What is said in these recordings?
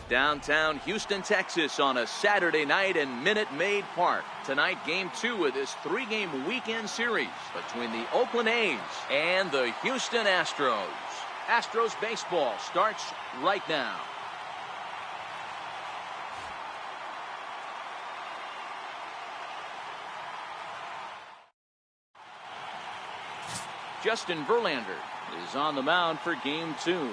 Downtown Houston, Texas on a Saturday night in Minute Maid Park. Tonight, game 2 of this 3-game weekend series between the Oakland A's and the Houston Astros. Astros baseball starts right now. Justin Verlander is on the mound for game 2.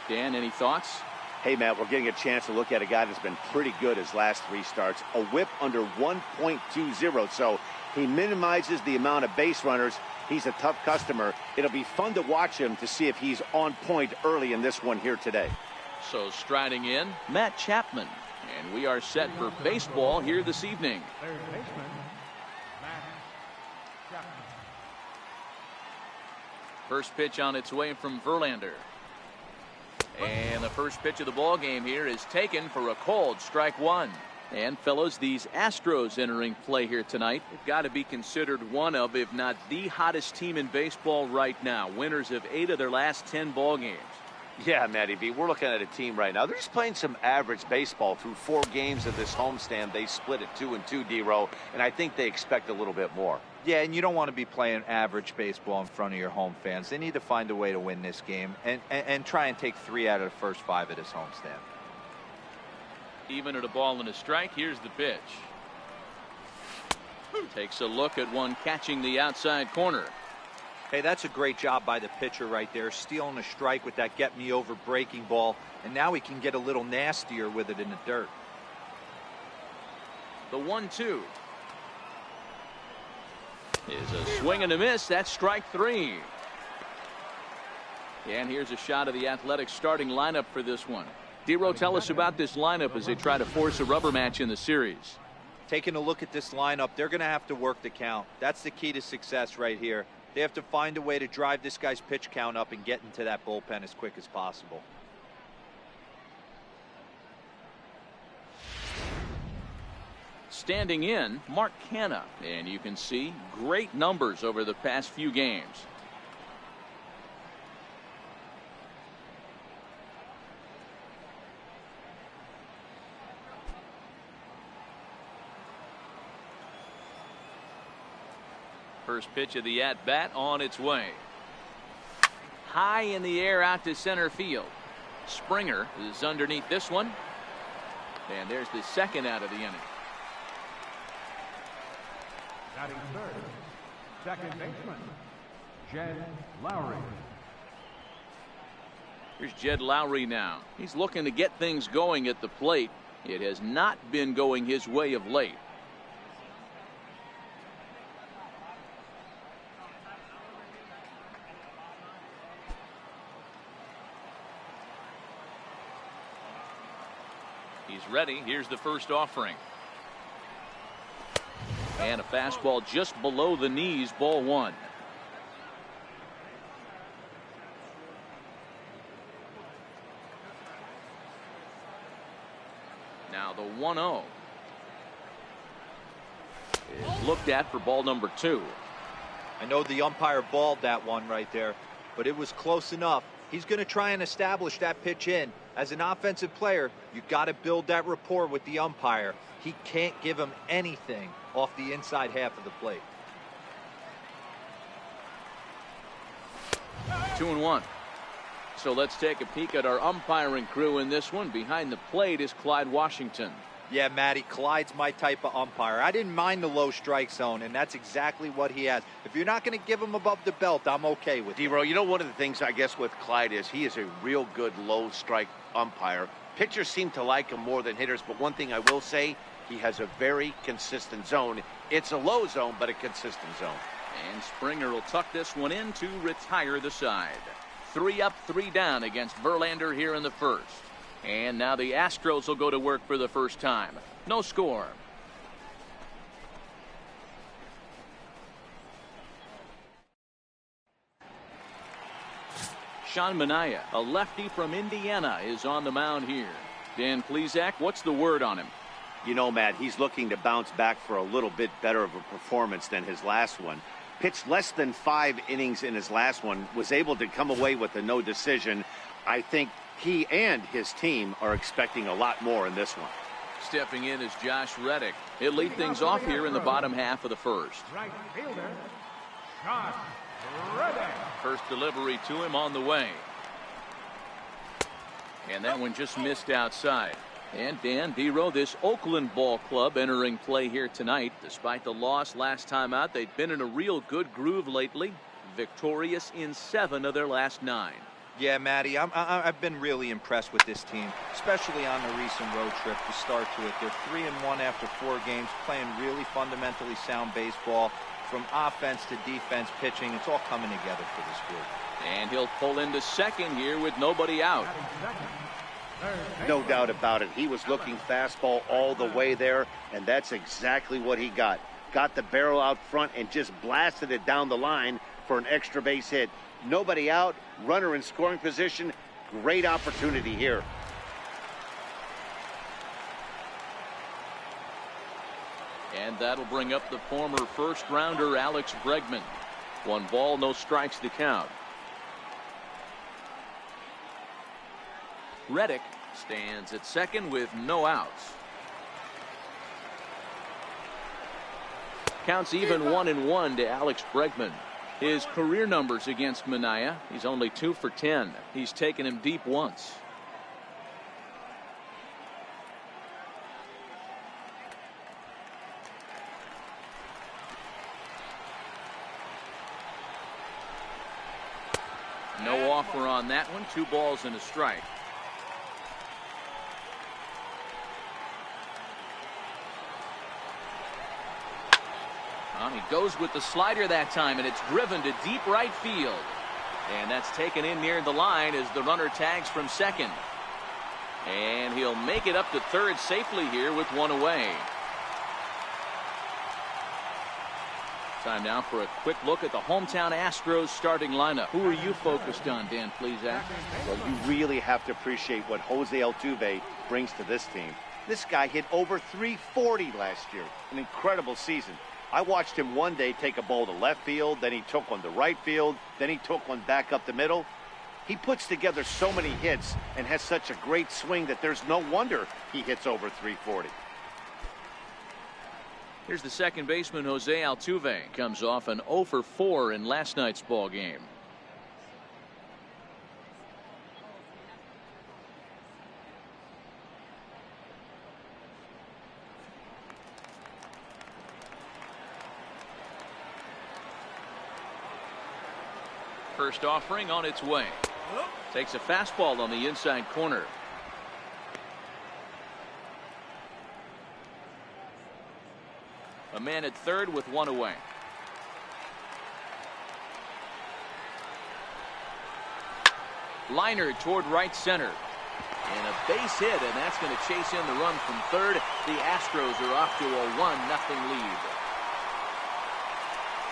Dan, any thoughts? Hey, Matt, we're getting a chance to look at a guy that's been pretty good his last 3 starts. A whip under 1.20, so he minimizes the amount of base runners. He's a tough customer. It'll be fun to watch him to see if he's on point early in this one here today. So striding in, Matt Chapman. And we are set for baseball here this evening. Third baseman, Matt Chapman. First pitch on its way from Verlander. And the first pitch of the ball game here is taken for a called strike 1. And fellows, these Astros entering play here tonight have got to be considered one of, if not the hottest team in baseball right now. Winners of 8 of their last 10 ball games. Yeah, Matty B, we're looking at a team right now. They're just playing some average baseball through 4 games of this homestand. They split it 2-2, D-Row, and I think they expect a little bit more. Yeah, and you don't want to be playing average baseball in front of your home fans. They need to find a way to win this game and try and take 3 out of the first 5 of this homestand. Even at a ball and a strike, here's the pitch. Takes a look at one catching the outside corner. Hey, that's a great job by the pitcher right there, stealing a strike with that get-me-over breaking ball, and now he can get a little nastier with it in the dirt. The 1-2. Is a swing and a miss. That's strike 3. And here's a shot of the Athletics starting lineup for this one. D-Row, tell us about this lineup as they try to force a rubber match in the series. Taking a look at this lineup, they're going to have to work the count. That's the key to success right here. They have to find a way to drive this guy's pitch count up and get into that bullpen as quick as possible. Standing in, Mark Canna, and you can see great numbers over the past few games. First pitch of the at-bat on its way. High in the air out to center field. Springer is underneath this one. And there's the second out of the inning. Batting third, second baseman, Jed Lowry. Here's Jed Lowry now. He's looking to get things going at the plate. It has not been going his way of late. He's ready. Here's the first offering. And a fastball just below the knees, ball 1. Now the 1-0 is looked at for ball number 2. I know the umpire balled that one right there, but it was close enough. He's going to try and establish that pitch in. As an offensive player, you've got to build that rapport with the umpire. He can't give him anything off the inside half of the plate. 2-1. So let's take a peek at our umpiring crew in this one. Behind the plate is Clyde Washington. Yeah, Matty, Clyde's my type of umpire. I didn't mind the low strike zone, and that's exactly what he has. If you're not going to give him above the belt, I'm okay with it. D-Row, you know, one of the things I guess with Clyde is he is a real good low strike umpire. Pitchers seem to like him more than hitters, but one thing I will say, he has a very consistent zone. It's a low zone, but a consistent zone. And Springer will tuck this one in to retire the side. 3 up, 3 down against Verlander here in the first. And now the Astros will go to work for the first time. No score. Sean Manaea, a lefty from Indiana, is on the mound here. Dan Plesac, what's the word on him? You know, Matt, he's looking to bounce back for a little bit better of a performance than his last one. Pitched less than 5 innings in his last one, was able to come away with a no decision. I think He and his team are expecting a lot more in this one. Stepping in is Josh Reddick. He'll lead things off here in the bottom half of the first. Right fielder, Josh Reddick. First delivery to him on the way. And that one just missed outside. And Dan Dero, this Oakland ball club entering play here tonight. Despite the loss last time out, they've been in a real good groove lately. Victorious in 7 of their last 9. Yeah, Matty, I've been really impressed with this team, especially on the recent road trip to start to it. They're 3-1 after 4 games, playing really fundamentally sound baseball. From offense to defense, pitching, it's all coming together for this group. And he'll pull into second here with nobody out. No doubt about it. He was looking fastball all the way there, and that's exactly what he got. Got the barrel out front and just blasted it down the line for an extra base hit. Nobody out, runner in scoring position. Great opportunity here. And that'll bring up the former first-rounder Alex Bregman. 1 ball, no strikes to count. Reddick stands at second with no outs. Counts even 1-1 to Alex Bregman. His career numbers against Minaya, he's only 2 for 10. He's taken him deep once. No offer on that one. 2 balls and a strike. He goes with the slider that time, and it's driven to deep right field. And that's taken in near the line as the runner tags from second. And he'll make it up to third safely here with 1 away. Time now for a quick look at the hometown Astros starting lineup. Who are you focused on, Dan Plesac? Well, you really have to appreciate what Jose Altuve brings to this team. This guy hit over 340 last year. An incredible season. I watched him one day take a ball to left field, then he took one to right field, then he took one back up the middle. He puts together so many hits and has such a great swing that there's no wonder he hits over 340. Here's the second baseman, Jose Altuve. Comes off an 0 for 4 in last night's ball game. First offering on its way. Takes a fastball on the inside corner. A man at third with 1 away. Liner toward right center. And a base hit, and that's going to chase in the run from third. The Astros are off to a 1-0 lead.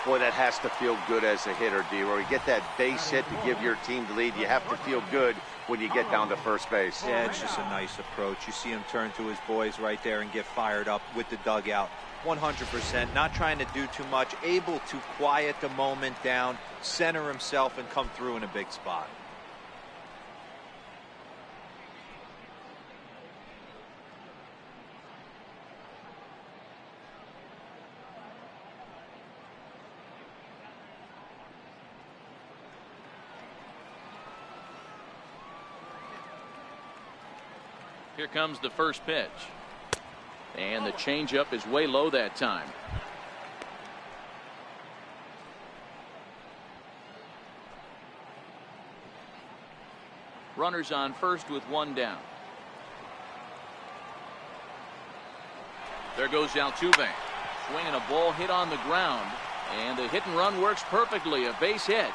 Boy, that has to feel good as a hitter, D-Roy. You get that base hit to give your team the lead. You have to feel good when you get down to first base. Yeah, it's just a nice approach. You see him turn to his boys right there and get fired up with the dugout. 100%, not trying to do too much, able to quiet the moment down, center himself, and come through in a big spot. Here comes the first pitch. And the changeup is way low that time. Runners on first with 1 down. There goes Altuve. Swinging a ball hit on the ground. And the hit and run works perfectly. A base hit.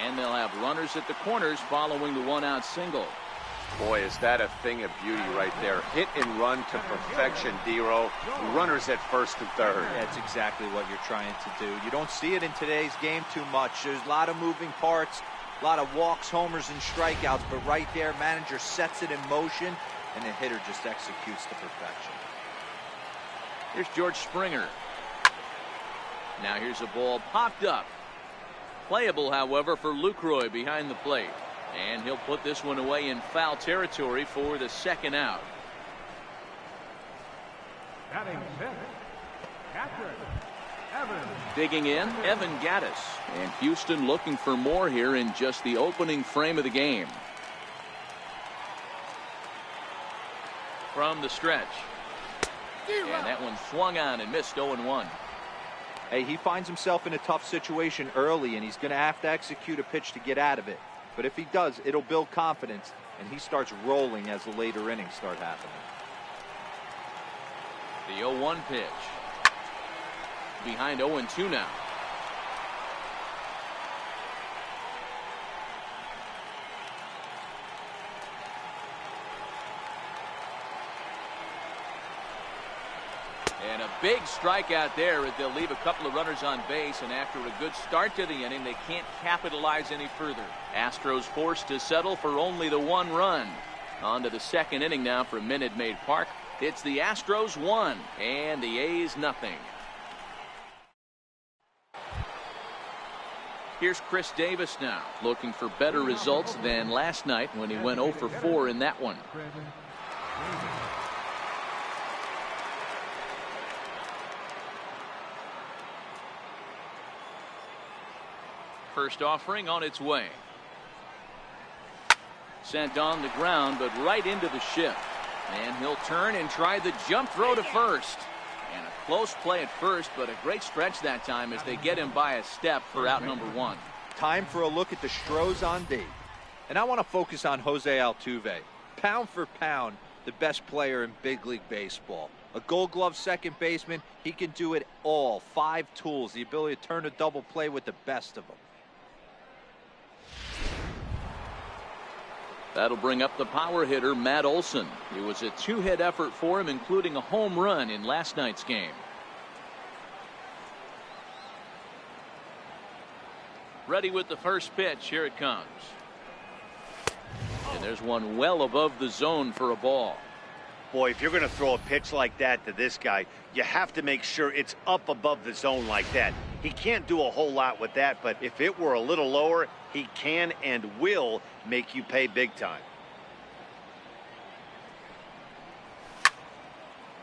And they'll have runners at the corners following the 1-out single. Boy, is that a thing of beauty right there. Hit and run to perfection, D-Row. Runners at first and third. That's exactly what you're trying to do. You don't see it in today's game too much. There's a lot of moving parts, a lot of walks, homers, and strikeouts. But right there, manager sets it in motion, and the hitter just executes to perfection. Here's George Springer. Now here's a ball popped up. Playable, however, for Lucroy behind the plate. And he'll put this one away in foul territory for the second out. Batting fifth, catcher, Evan. Digging in, Evan Gaddis. And Houston looking for more here in just the opening frame of the game. From the stretch. And that one swung on and missed 0-1. Hey, he finds himself in a tough situation early, and he's going to have to execute a pitch to get out of it. But if he does, it'll build confidence, and he starts rolling as the later innings start happening. The 0-1 pitch. Behind 0-2 now. And a big strikeout there as they'll leave a couple of runners on base, and after a good start to the inning, they can't capitalize any further. Astros forced to settle for only the one run. On to the second inning now from Minute Maid Park. It's the Astros 1 and the A's nothing. Here's Chris Davis now, looking for better results than last night when he went 0 for 4 in that one. First offering on its way. Sent on the ground, but right into the shift. And he'll turn and try the jump throw to first. And a close play at first, but a great stretch that time as they get him by a step for out number 1. Time for a look at the Stros on D. And I want to focus on Jose Altuve. Pound for pound, the best player in big league baseball. A Gold Glove second baseman, he can do it all. 5 tools, the ability to turn a double play with the best of them. That'll bring up the power hitter, Matt Olson. It was a 2-hit effort for him, including a home run in last night's game. Ready with the first pitch. Here it comes. And there's one well above the zone for a ball. Boy, if you're going to throw a pitch like that to this guy, you have to make sure it's up above the zone like that. He can't do a whole lot with that, but if it were a little lower, he can and will make you pay big time.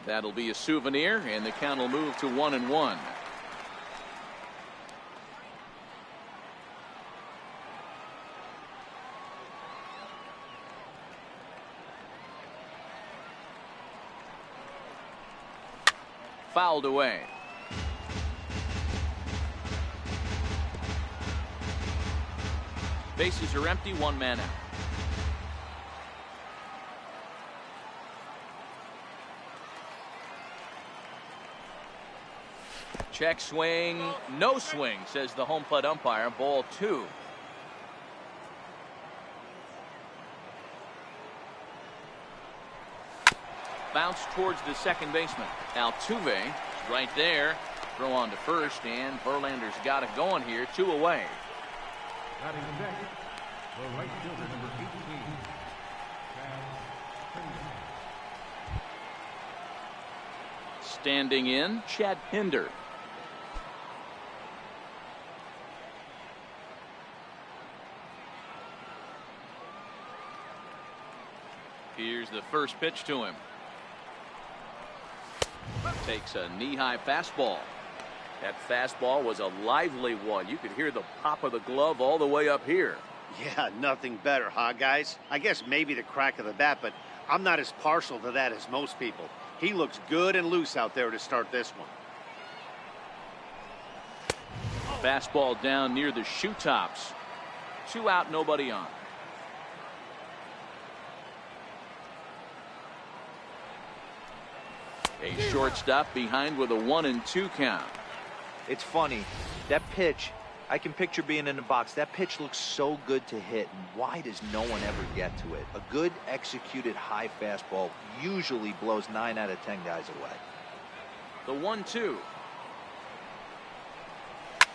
That'll be a souvenir, and the count will move to 1-1. Fouled away. Bases are empty, 1 man out. Check swing, no swing, says the home plate umpire. Ball 2. Bounce towards the second baseman. Altuve is right there. Throw on to first, and Verlander's got it going here. 2 away. Batting next, the right fielder, number 18. Standing in, Chad Pinder. Here's the first pitch to him. Takes a knee-high fastball. That fastball was a lively one. You could hear the pop of the glove all the way up here. Yeah, nothing better, huh, guys? I guess maybe the crack of the bat, but I'm not as partial to that as most people. He looks good and loose out there to start this one. Fastball down near the shoe tops. 2 out, nobody on. A shortstop behind with a 1-2 count. It's funny, that pitch, I can picture being in the box. That pitch looks so good to hit, and why does no one ever get to it? A good executed high fastball usually blows 9 out of 10 guys away. The 1-2.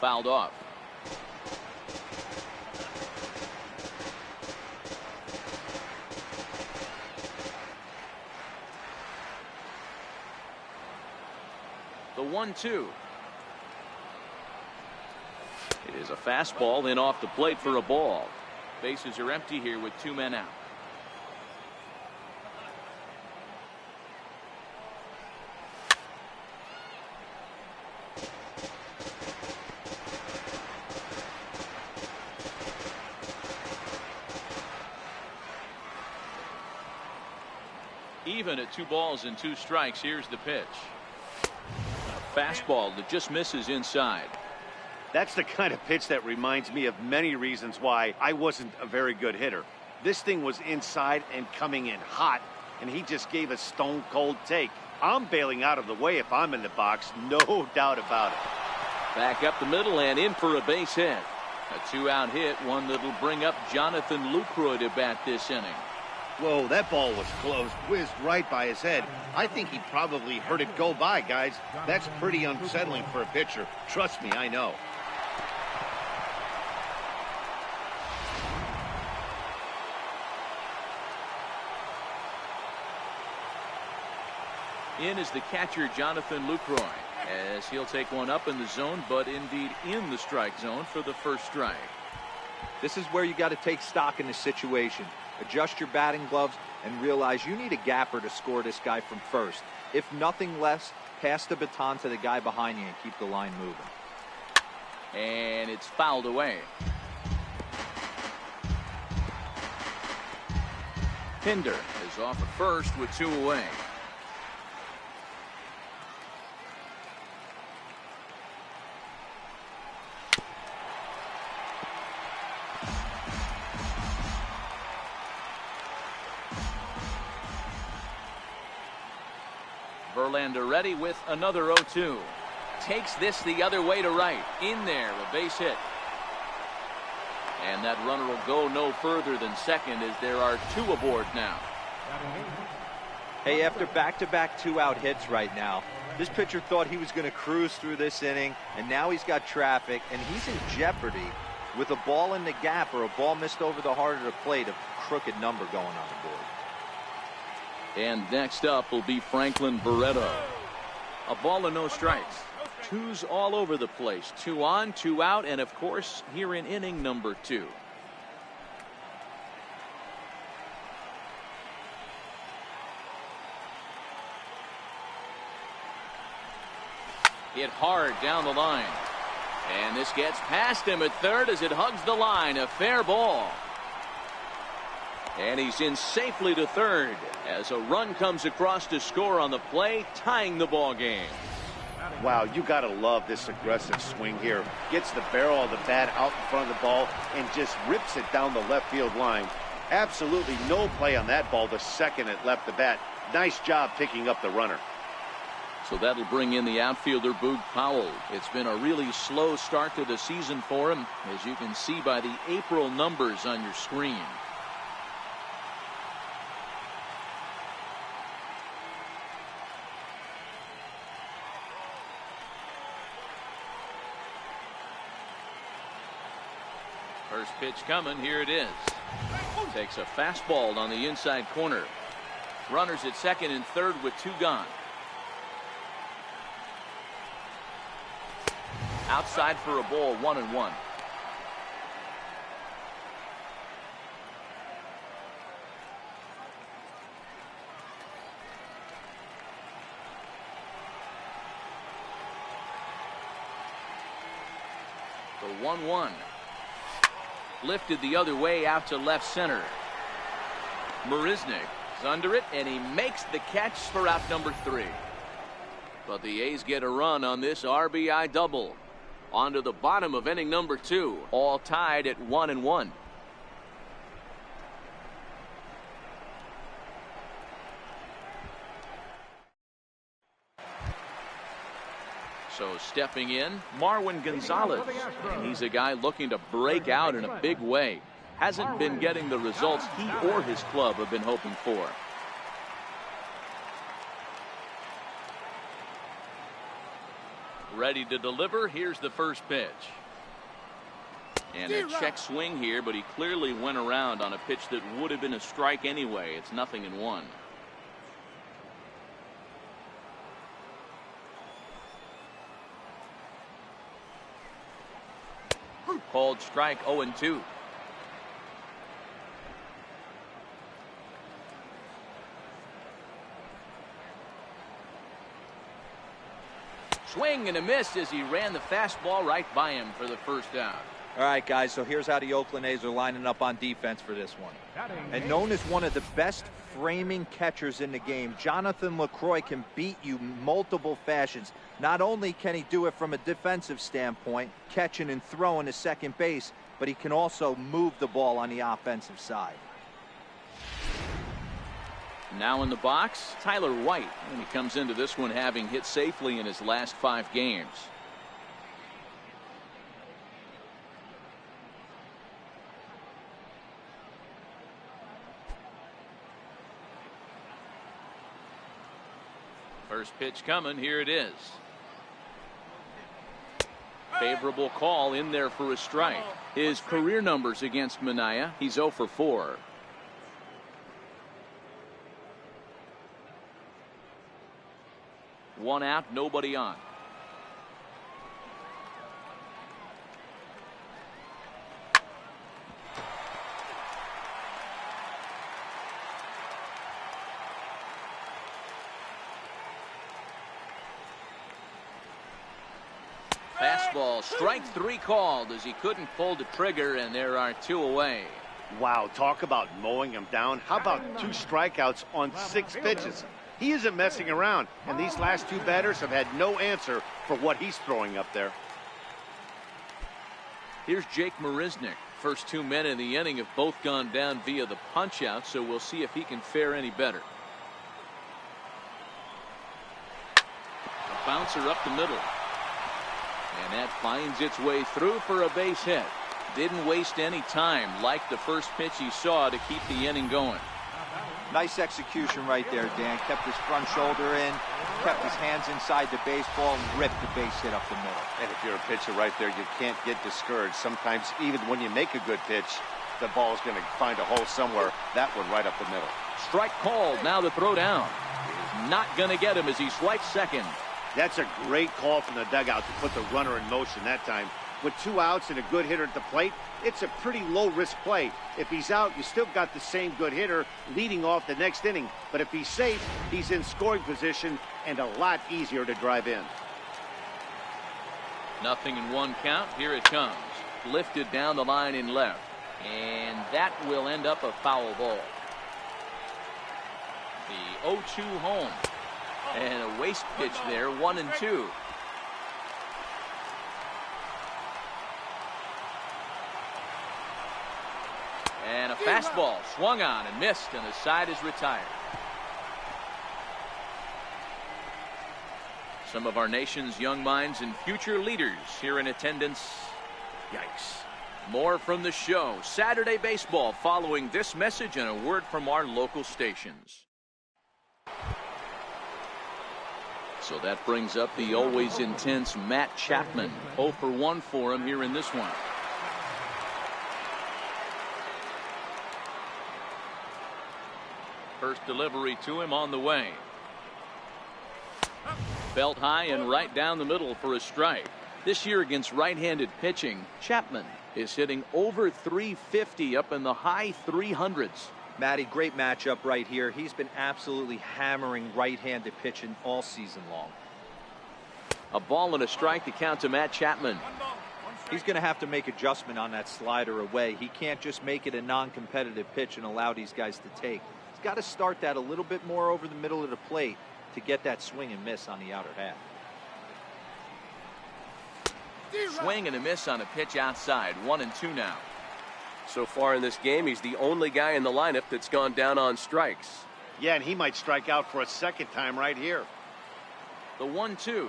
Fouled off. The 1-2. It is a fastball, then off the plate for a ball. Bases are empty here with 2 men out. Even at 2 balls and 2 strikes. Here's the pitch. A fastball that just misses inside. That's the kind of pitch that reminds me of many reasons why I wasn't a very good hitter. This thing was inside and coming in hot, and he just gave a stone cold take. I'm bailing out of the way if I'm in the box, no doubt about it. Back up the middle and in for a base hit. A 2-out hit, one that'll bring up Jonathan Lucroy to bat this inning. Whoa, that ball was close, whizzed right by his head. I think he probably heard it go by, guys. That's pretty unsettling for a pitcher. Trust me, I know. In is the catcher, Jonathan Lucroy, as he'll take one up in the zone, but indeed in the strike zone for the first strike. This is where you got to take stock in the situation. Adjust your batting gloves and realize you need a gapper to score this guy from first. If nothing less, pass the baton to the guy behind you and keep the line moving. And it's fouled away. Pinder is off at first with 2 away. Verlander ready with another 0-2. Takes this the other way to right. In there, a base hit. And that runner will go no further than second as there are 2 aboard now. Hey, after back-to-back 2-out hits right now, this pitcher thought he was going to cruise through this inning, and now he's got traffic, and he's in jeopardy with a ball in the gap or a ball missed over the heart of the plate, a crooked number going on the board. And next up will be Franklin Barreto. A ball and no strikes. 2s all over the place. 2 on, 2 out, and of course here in inning number 2. Hit hard down the line. And this gets past him at third as it hugs the line. A fair ball. And he's in safely to third as a run comes across to score on the play, tying the ball game. Wow, you got to love this aggressive swing here. Gets the barrel of the bat out in front of the ball and just rips it down the left field line. Absolutely no play on that ball the second it left the bat. Nice job picking up the runner. So that'll bring in the outfielder, Boog Powell. It's been a really slow start to the season for him, as you can see by the April numbers on your screen. First pitch coming. Here it is. Takes a fastball on the inside corner. Runners at second and third with 2 gone. Outside for a ball, 1-1. The 1-1. Lifted the other way out to left center. Marisnick is under it, and he makes the catch for out number 3. But the A's get a run on this RBI double. On to the bottom of inning number 2, all tied at 1-1. So stepping in, Marwin Gonzalez. And he's a guy looking to break out in a big way. Hasn't been getting the results he or his club have been hoping for. Ready to deliver. Here's the first pitch. And a check swing here, but he clearly went around on a pitch that would have been a strike anyway. It's 0-1. Called strike 0-2. Swing and a miss as he ran the fastball right by him for the first down. All right, guys, so here's how the Oakland A's are lining up on defense for this one. And known as one of the best framing catchers in the game, Jonathan LaCroix can beat you multiple fashions. Not only can he do it from a defensive standpoint, catching and throwing to second base, but he can also move the ball on the offensive side. Now in the box, Tyler White, and he comes into this one having hit safely in his last 5 games. First pitch coming, here it is. Favorable call in there for a strike. His career numbers against Minaya, he's 0 for 4. One out, nobody on. Fastball, strike 3 called as he couldn't pull the trigger, and there are 2 away. Wow, talk about mowing him down. How about 2 strikeouts on 6 pitches? He isn't messing around, and these last 2 batters have had no answer for what he's throwing up there. Here's Jake Marisnick. First 2 men in the inning have both gone down via the punch-out, so we'll see if he can fare any better. A bouncer up the middle. And that finds its way through for a base hit. Didn't waste any time like the first pitch he saw to keep the inning going. Nice execution right there, Dan. Kept his front shoulder in, kept his hands inside the baseball, and ripped the base hit up the middle. And if you're a pitcher right there, you can't get discouraged. Sometimes even when you make a good pitch, the ball's going to find a hole somewhere. That one right up the middle. Strike called. Now the throw down. Is not going to get him as he swipes second. That's a great call from the dugout to put the runner in motion that time. With 2 outs and a good hitter at the plate, it's a pretty low-risk play. If he's out, you still got the same good hitter leading off the next inning. But if he's safe, he's in scoring position and a lot easier to drive in. Nothing in 1 count. Here it comes. Lifted down the line in left. And that will end up a foul ball. The 0-2 home. And a waste pitch there, 1-2. And a fastball swung on and missed, and the side is retired. Some of our nation's young minds and future leaders here in attendance. Yikes. More from the show. Saturday baseball following this message and a word from our local stations. So that brings up the always intense Matt Chapman. 0 for 1 for him here in this one. First delivery to him on the way. Belt high and right down the middle for a strike. This year against right-handed pitching, Chapman is hitting over 350 up in the high 300s. Matty, great matchup right here. He's been absolutely hammering right-handed pitching all season long. A ball and a strike to count to Matt Chapman. He's going to have to make adjustment on that slider away. He can't just make it a non-competitive pitch and allow these guys to take. He's got to start that a little bit more over the middle of the plate to get that swing and miss on the outer half. Swing and a miss on a pitch outside. 1-2 now. So far in this game, he's the only guy in the lineup that's gone down on strikes. Yeah, and he might strike out for a second time right here. The 1-2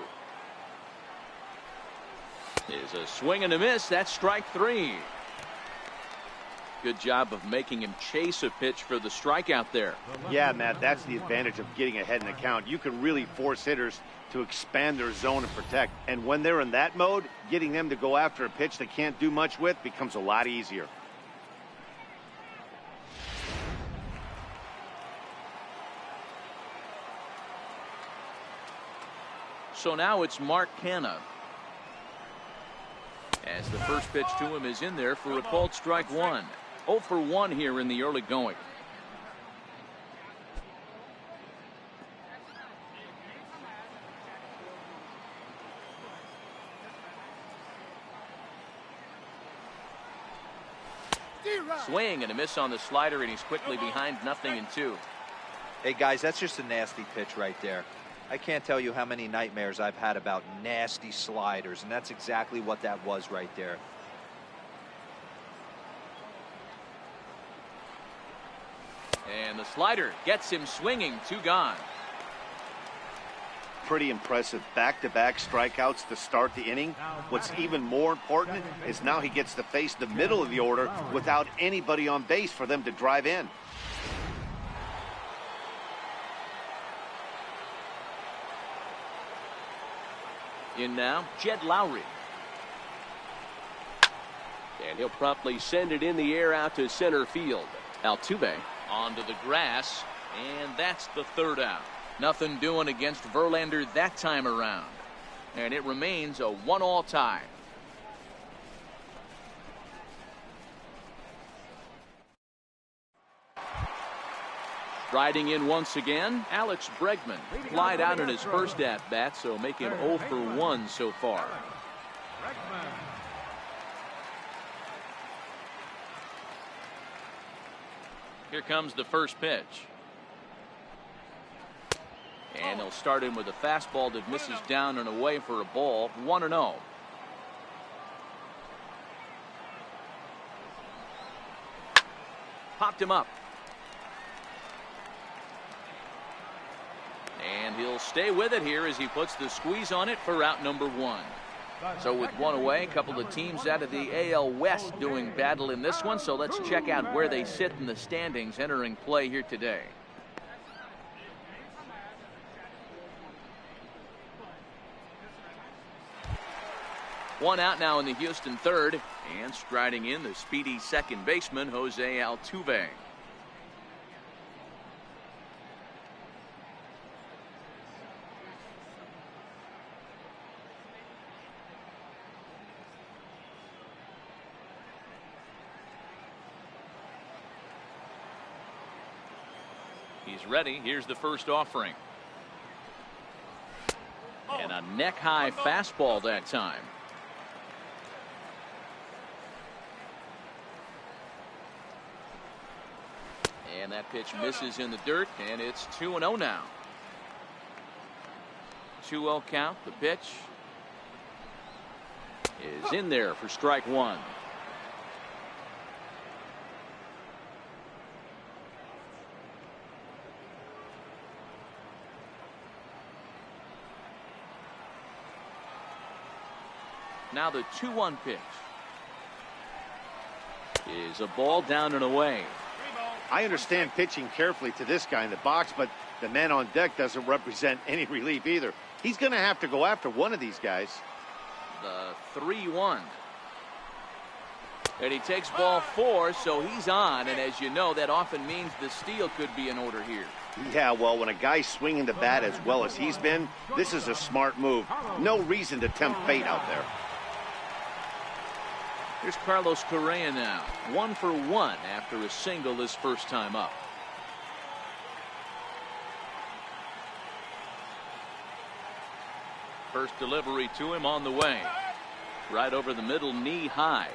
is a swing and a miss. That's strike 3. Good job of making him chase a pitch for the strikeout there. Yeah, Matt, that's the advantage of getting ahead in the count. You can really force hitters to expand their zone and protect. And when they're in that mode, getting them to go after a pitch they can't do much with becomes a lot easier. So now it's Mark Canna. As the first pitch to him is in there for a called strike 1. 0 for 1 here in the early going. Swing and a miss on the slider, and he's quickly behind 0-2. Hey, guys, that's just a nasty pitch right there. I can't tell you how many nightmares I've had about nasty sliders, and that's exactly what that was right there. And the slider gets him swinging. 2 gone. Pretty impressive back-to-back strikeouts to start the inning. What's even more important is now he gets to face the middle of the order without anybody on base for them to drive in. In now, Jed Lowry. And he'll promptly send it in the air out to center field. Altuve onto the grass, and that's the 3rd out. Nothing doing against Verlander that time around. And it remains a 1-all tie. Riding in once again, Alex Bregman. Flied out in his first at-bat, so make him 0 for 1 so far. Here comes the first pitch. And he'll start in with a fastball that misses down and away for a ball. 1-0. Popped him up. And he'll stay with it here as he puts the squeeze on it for out number 1. So with 1 away, a couple of teams out of the AL West doing battle in this one. So let's check out where they sit in the standings entering play here today. One out now in the Houston 3rd, and striding in the speedy second baseman, Jose Altuve. He's ready. Here's the first offering. And a neck-high fastball that time. And that pitch misses in the dirt, and it's 2-0 now. 2-0 count. The pitch is in there for strike 1. Now the 2-1 pitch is a ball down and away. I understand pitching carefully to this guy in the box, but the man on deck doesn't represent any relief either. He's going to have to go after one of these guys. The 3-1. And he takes ball 4, so he's on. And as you know, that often means the steal could be in order here. Yeah, well, when a guy's swinging the bat as well as he's been, this is a smart move. No reason to tempt fate out there. Here's Carlos Correa now. 1 for 1 after a single his first time up. First delivery to him on the way. Right over the middle, knee high.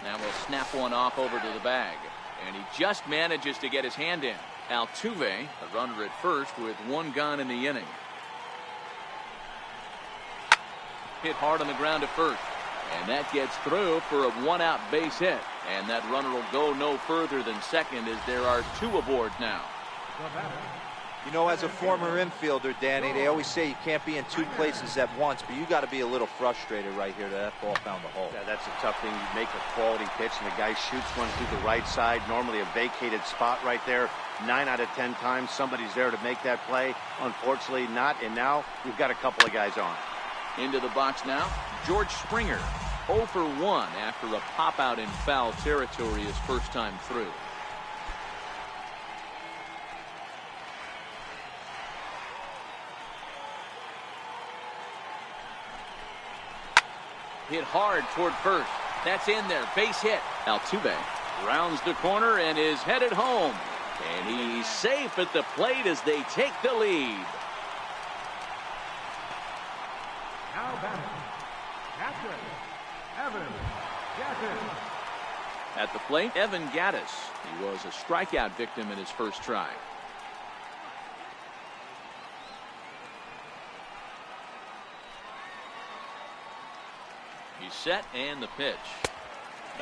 Now we'll snap one off over to the bag. And he just manages to get his hand in. Altuve, a runner at first with 1 gone in the inning. Hit hard on the ground to first. And that gets through for a 1-out base hit. And that runner will go no further than second as there are 2 aboard now. You know, as a former infielder, Danny, they always say you can't be in 2 places at once, but you got to be a little frustrated right here that ball found the hole. Yeah, that's a tough thing. You make a quality pitch and the guy shoots one through the right side, normally a vacated spot right there. 9 out of 10 times somebody's there to make that play. Unfortunately not, and now we've got a couple of guys on. Into the box now, George Springer. 0 for 1 after a pop out in foul territory his first time through. Hit hard toward first. That's in there. Base hit. Altuve rounds the corner and is headed home. And he's safe at the plate as they take the lead. batting, catcher, Evan Gaddis. At the plate, Evan Gaddis. He was a strikeout victim in his first try. He's set, and the pitch.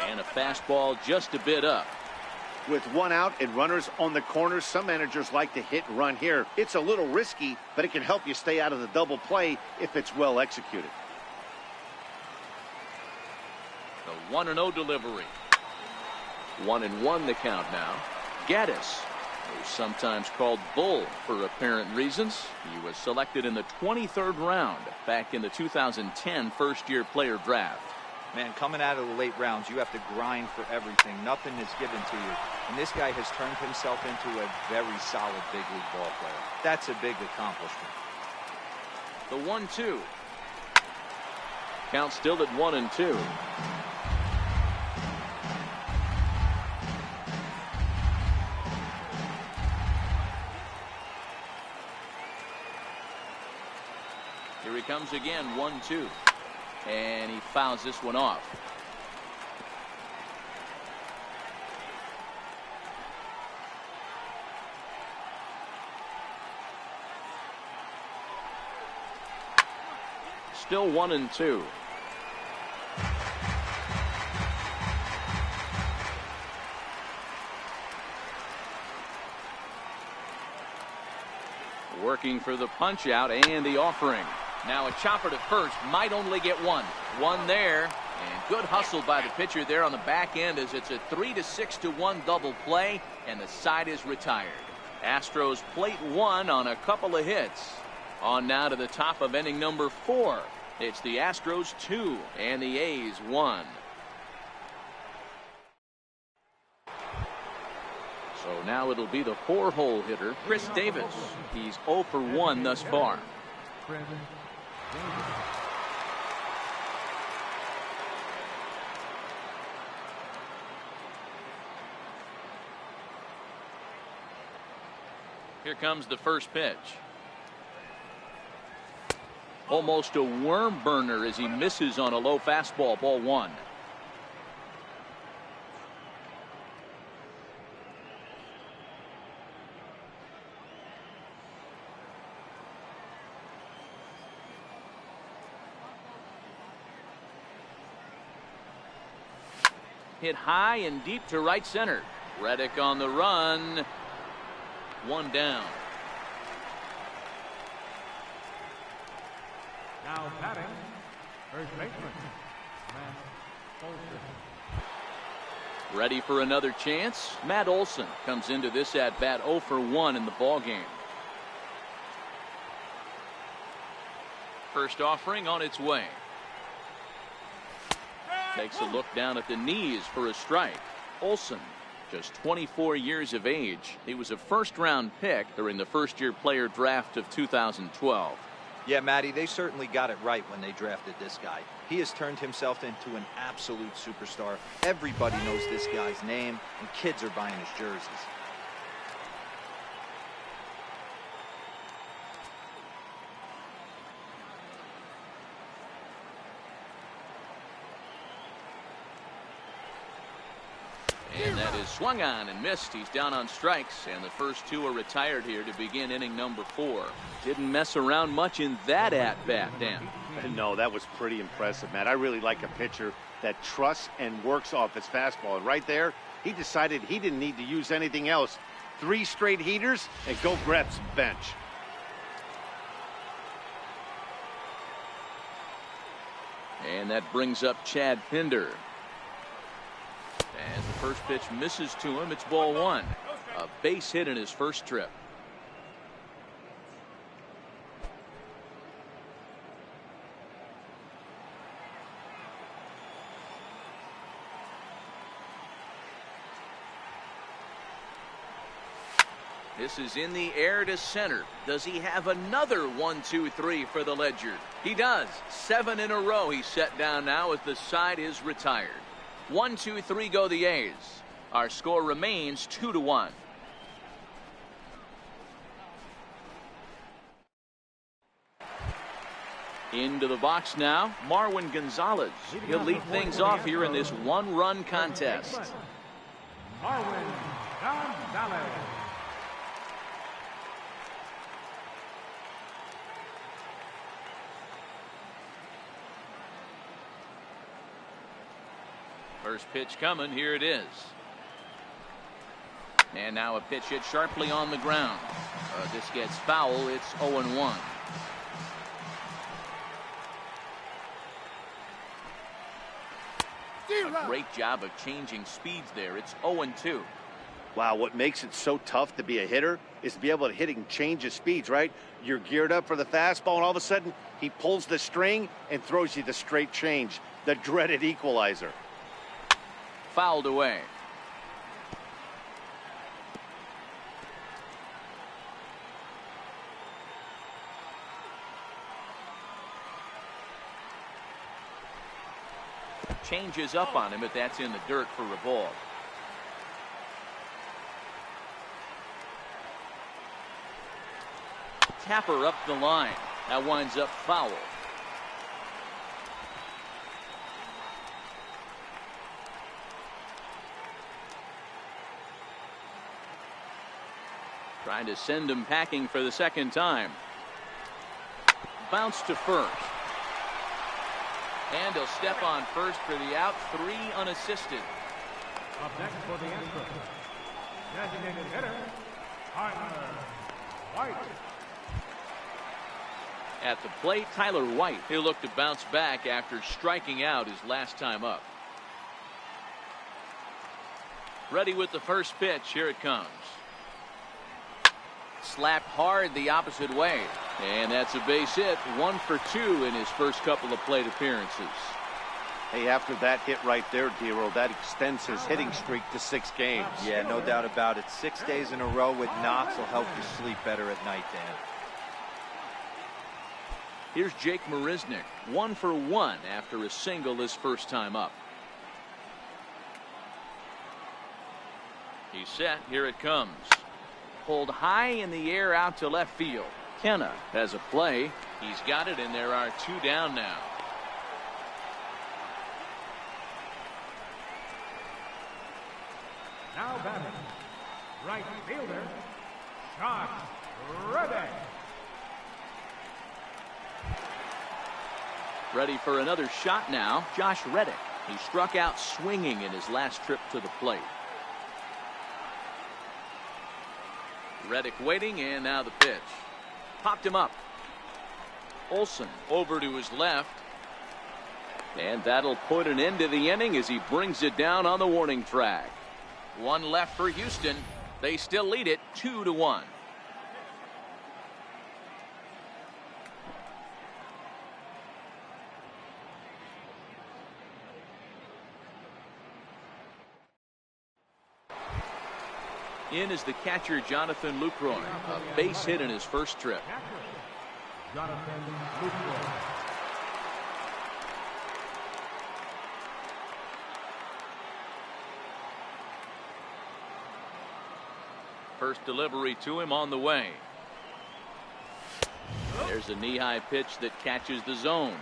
And a fastball just a bit up. With one out and runners on the corners, some managers like to hit and run here. It's a little risky, but it can help you stay out of the double play if it's well executed. The 1-0 delivery. 1-1 the count now. Gaddis, who's sometimes called Bull for apparent reasons. He was selected in the 23rd round back in the 2010 first-year player draft. Man, coming out of the late rounds, you have to grind for everything. Nothing is given to you. And this guy has turned himself into a very solid big league ball player. That's a big accomplishment. The 1-2. Count still at 1-2. Here he comes again, 1-2. And he fouls this one off. Still 1-2. Working for the punch out and the offering. Now a chopper to first, might only get one. One there, and good hustle by the pitcher there on the back end as it's a 3-6-1 double play, and the side is retired. Astros plate one on a couple of hits. On now to the top of inning number 4. It's the Astros 2 and the A's 1. So now it'll be the 4-hole hitter, Chris Davis. He's 0 for 1 thus far. Here comes the first pitch. Almost a worm burner as he misses on a low fastball, ball 1. Hit high and deep to right center. Reddick on the run. One down. Now batting, first baseman, Matt Olson. Ready for another chance. Matt Olson comes into this at bat 0 for 1 in the ball game. First offering on its way. Takes a look down at the knees for a strike. Olson, just 24 years of age. He was a first-round pick during the first-year player draft of 2012. Yeah, Matty, they certainly got it right when they drafted this guy. He has turned himself into an absolute superstar. Everybody knows this guy's name, and kids are buying his jerseys. And that is swung on and missed. He's down on strikes, and the first 2 are retired here to begin inning number 4. Didn't mess around much in that at-bat, Dan. No, that was pretty impressive, Matt. I really like a pitcher that trusts and works off his fastball. And right there, he decided he didn't need to use anything else. 3 straight heaters and go grab some bench. And that brings up Chad Pinder. As the first pitch misses to him, it's ball 1. A base hit in his first trip. This is in the air to center. Does he have another 1-2-3 for the Ledger? He does. 7 in a row he's set down now as the side is retired. 1-2-3 go the A's. Our score remains 2-1. Into the box now, Marwin Gonzalez. He'll lead things off here in this one-run contest. Marwin Gonzalez. First pitch coming, here it is. And now a pitch hit sharply on the ground. This gets foul, it's 0-1. A great job of changing speeds there. It's 0-2. Wow, what makes it so tough to be a hitter is to be able to hit and change his speeds, right? You're geared up for the fastball, and all of a sudden, he pulls the string and throws you the straight change, the dreaded equalizer. Fouled away. Changes up on him, but that's in the dirt for a ball. Tapper up the line. That winds up foul. Trying to send him packing for the second time. Bounce to first. And he'll step on first for the out. 3 unassisted. Up next for the Astros, designated hitter, Tyler White. At the plate, Tyler White. He'll look to bounce back after striking out his last time up. Ready with the first pitch. Here it comes. Slapped hard the opposite way. And that's a base hit. 1 for 2 in his first couple of plate appearances. Hey, after that hit right there, Dero, that extends his hitting streak to 6 games. Yeah, no doubt about it. 6 days in a row with knocks will help you sleep better at night, Dan. Here's Jake Marisnick. 1 for 1 after a single his first time up. He's set. Here it comes. Pulled high in the air out to left field. Kenna has a play. He's got it, and there are 2 down now. Now batting, right fielder, Josh Reddick. Ready for another shot now. Josh Reddick. He struck out swinging in his last trip to the plate. Reddick waiting, and now the pitch. Popped him up. Olsen over to his left. And that'll put an end to the inning as he brings it down on the warning track. 1 left for Houston. They still lead it 2-1. In is the catcher, Jonathan Lucroy. A base hit in his first trip. Jonathan Lucroy. First delivery to him on the way. There's a knee-high pitch that catches the zone.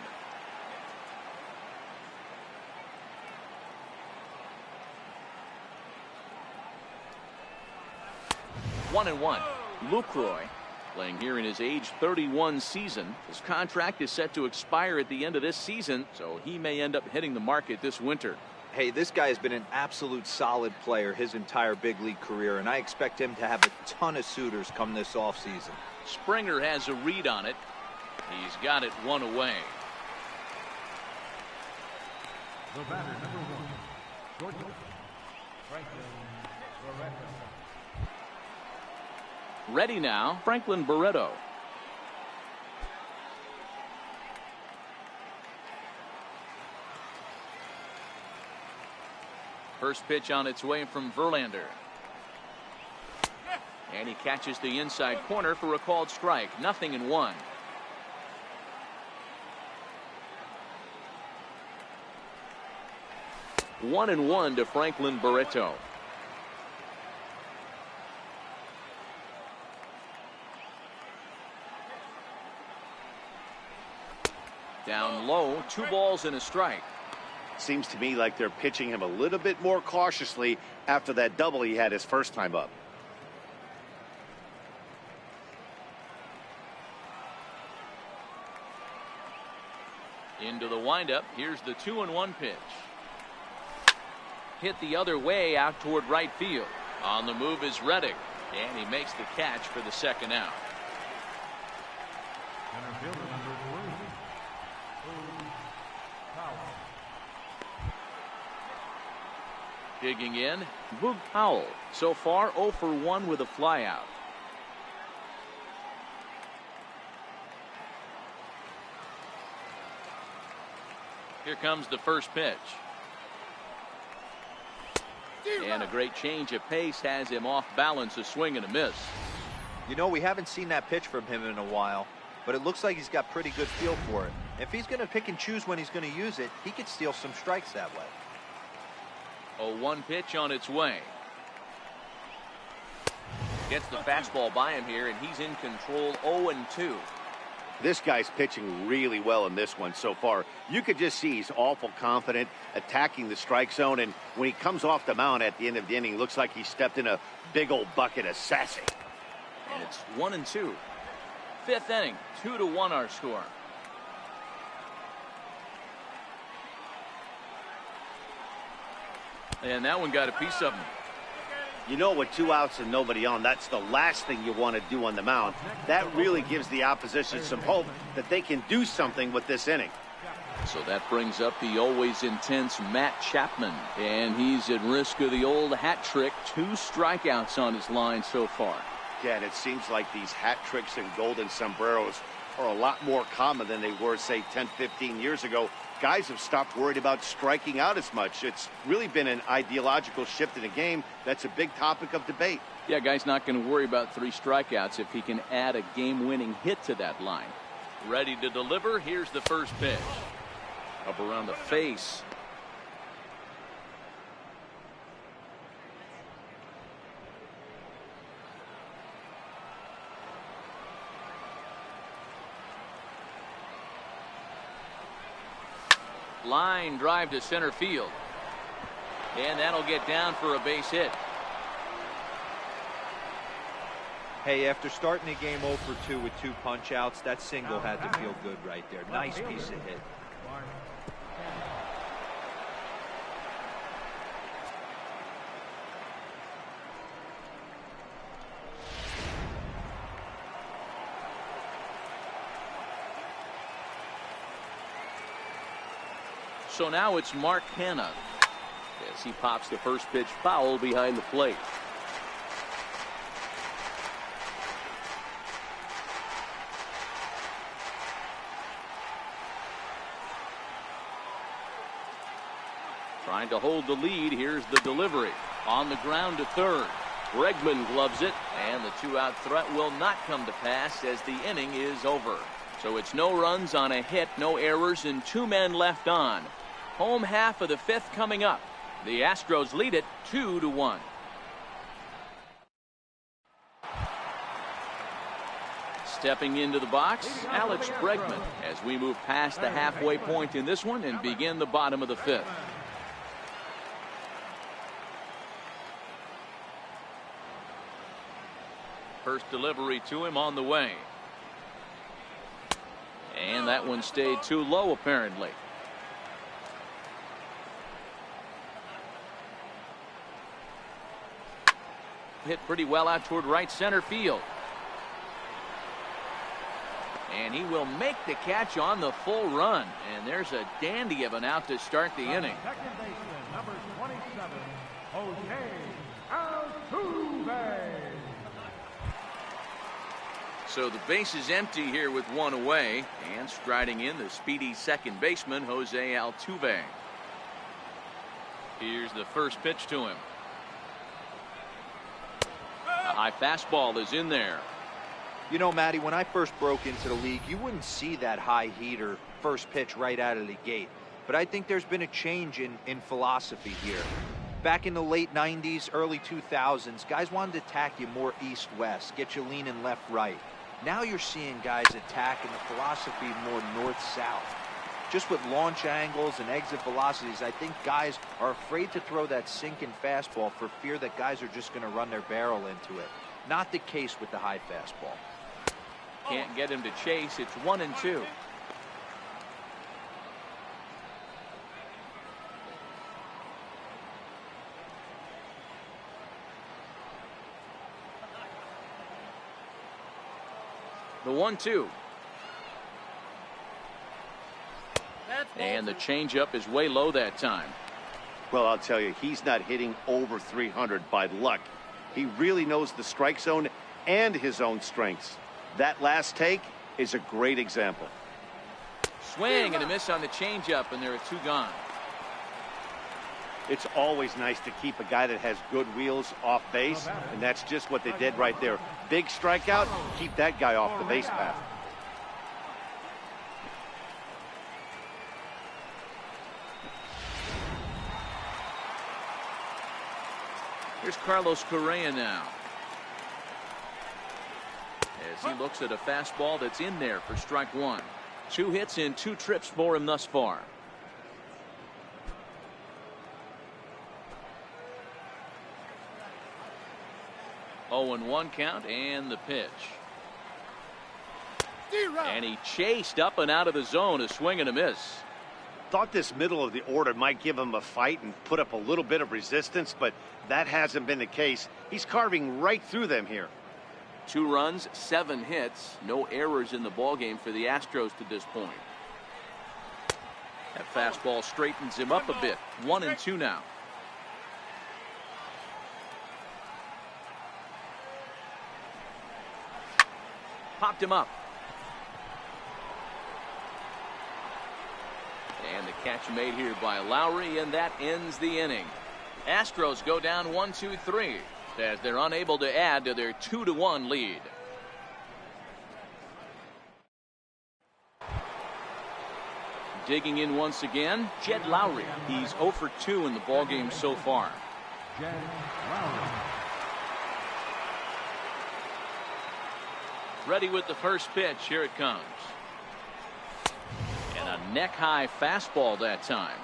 One and one. Lucroy playing here in his age 31 season. His contract is set to expire at the end of this season, so he may end up hitting the market this winter. Hey, this guy has been an absolute solid player his entire big league career, and I expect him to have a ton of suitors come this offseason. Springer has a read on it. He's got it 1 away. The batter, number 1, shortstop, Franklin Barreto. Ready now, Franklin Barreto. First pitch on its way from Verlander. And he catches the inside corner for a called strike. 0-1. One and one to Franklin Barreto. Down low, 2 balls and a strike. Seems to me like they're pitching him a little bit more cautiously after that double he had his first time up. Into the windup. Here's the 2-1 pitch. Hit the other way out toward right field. On the move is Reddick, and he makes the catch for the second out. Center fielder number 3, Digging in, Boog Powell. So far 0 for 1 with a flyout. Here comes the first pitch. And a great change of pace has him off balance, a swing and a miss. You know, we haven't seen that pitch from him in a while, but it looks like he's got pretty good feel for it. If he's going to pick and choose when he's going to use it, he could steal some strikes that way. 0-1 pitch on its way. Gets the fastball by him here, and he's in control. 0-2. This guy's pitching really well in this one so far. You could just see he's awful confident attacking the strike zone, and when he comes off the mound at the end of the inning, looks like he stepped in a big old bucket of sassy. And it's 1-2. 5th inning, 2-1 our score. And that one got a piece of him. You know, with 2 outs and nobody on, that's the last thing you want to do on the mound. That really gives the opposition some hope that they can do something with this inning. So that brings up the always intense Matt Chapman, and he's at risk of the old hat trick. 2 strikeouts on his line so far. Yeah, and it seems like these hat tricks and golden sombreros are a lot more common than they were, say, 10, 15 years ago. Guys have stopped worried about striking out as much. It's really been an ideological shift in the game. That's a big topic of debate. Yeah, guy's not going to worry about 3 strikeouts if he can add a game-winning hit to that line. Ready to deliver. Here's the first pitch. Up around the face. Line drive to center field. And that'll get down for a base hit. Hey, after starting the game 0 for 2 with 2 punch outs, that single had to feel good right there. Nice piece of hit. So now it's Mark Hanna as he pops the first pitch foul behind the plate. Trying to hold the lead. Here's the delivery. On the ground to third. Bregman gloves it, and the 2-out threat will not come to pass as the inning is over. So it's no runs on a hit, no errors, and 2 men left on. Home half of the 5th coming up. The Astros lead it 2-1. Stepping into the box, Alex Bregman, as we move past the halfway point in this one and begin the bottom of the 5th. First delivery to him on the way. And that one stayed too low, apparently. Hit pretty well out toward right center field. And he will make the catch on the full run. And there's a dandy of an out to start the inning. second baseman, number 27, Altuve. So the base is empty here with 1 away. And striding in, the speedy second baseman, Jose Altuve. Here's the first pitch to him. A high fastball is in there. You know, Matty, when I first broke into the league, you wouldn't see that high heater first pitch right out of the gate. But I think there's been a change in philosophy here. Back in the late 90s, early 2000s, guys wanted to attack you more east-west, get you leaning left-right. Now you're seeing guys attack in the philosophy more north-south. just with launch angles and exit velocities, I think guys are afraid to throw that sinking fastball for fear that guys are just going to run their barrel into it. Not the case with the high fastball. Can't get him to chase. It's 1-2. The 1-2. And the changeup is way low that time. Well, I'll tell you, he's not hitting over 300 by luck. He really knows the strike zone and his own strengths. That last take is a great example. Swing and a miss on the changeup, and there are 2 gone. It's always nice to keep a guy that has good wheels off base, and that's just what they did right there. Big strikeout, keep that guy off the base path. Here's Carlos Correa now, as he looks at a fastball that's in there for strike 1. 2 hits in 2 trips for him thus far. Oh, and 1 count, and the pitch. And he chased up and out of the zone, a swing and a miss. Thought this middle of the order might give him a fight and put up a little bit of resistance, but that hasn't been the case. He's carving right through them here. 2 runs, 7 hits, no errors in the ballgame for the Astros to this point. That fastball straightens him up a bit. 1-2 now. Popped him up. And the catch made here by Lowry, and that ends the inning. Astros go down 1-2-3 as they're unable to add to their 2-1 lead. Digging in once again, Jed Lowry. He's 0 for 2 in the ballgame so far. Jed Lowry. Ready with the first pitch. Here it comes. And a neck-high fastball that time.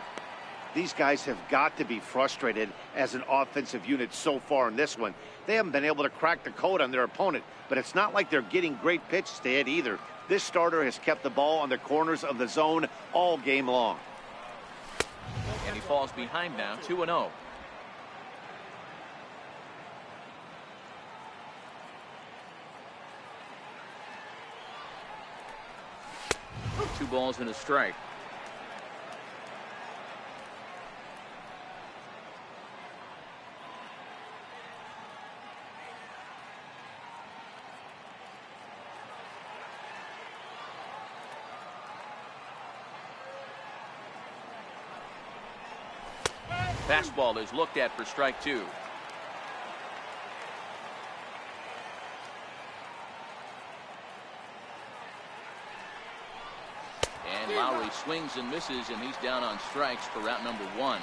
These guys have got to be frustrated as an offensive unit so far in this one. They haven't been able to crack the code on their opponent, but it's not like they're getting great pitches to hit either. This starter has kept the ball on the corners of the zone all game long. And he falls behind now, 2-0. Two balls and a strike. Fastball is looked at for strike 2. And Lowry swings and misses, and he's down on strikes for route number 1.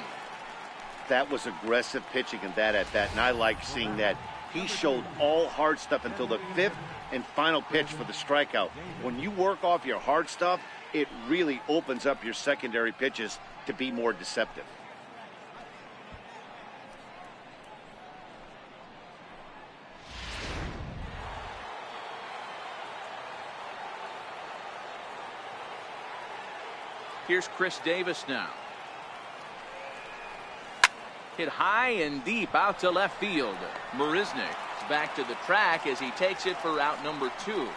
That was aggressive pitching in that at bat, and I like seeing that. He showed all hard stuff until the 5th and final pitch for the strikeout. When you work off your hard stuff, it really opens up your secondary pitches to be more deceptive. Here's Chris Davis now. Hit high and deep out to left field. Marisnick is back to the track as he takes it for out number 2.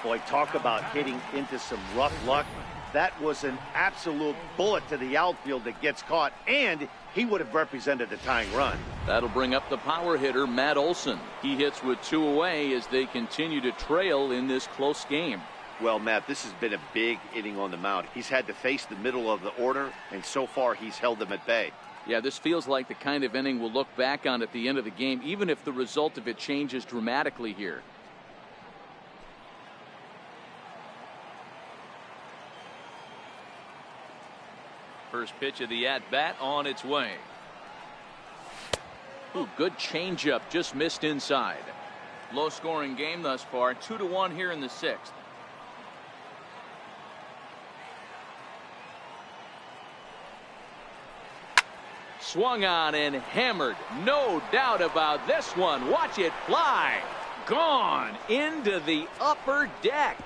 Boy, talk about hitting into some rough luck. That was an absolute bullet to the outfield that gets caught, and he would have represented the tying run. That'll bring up the power hitter, Matt Olson. He hits with 2 away as they continue to trail in this close game. Well, Matt, this has been a big inning on the mound. He's had to face the middle of the order, and so far he's held them at bay. Yeah, this feels like the kind of inning we'll look back on at the end of the game, even if the result of it changes dramatically here. First pitch of the at-bat on its way. Ooh, good changeup, just missed inside. Low-scoring game thus far, 2-1 here in the 6th. Swung on and hammered. No doubt about this one. Watch it fly. Gone into the upper deck.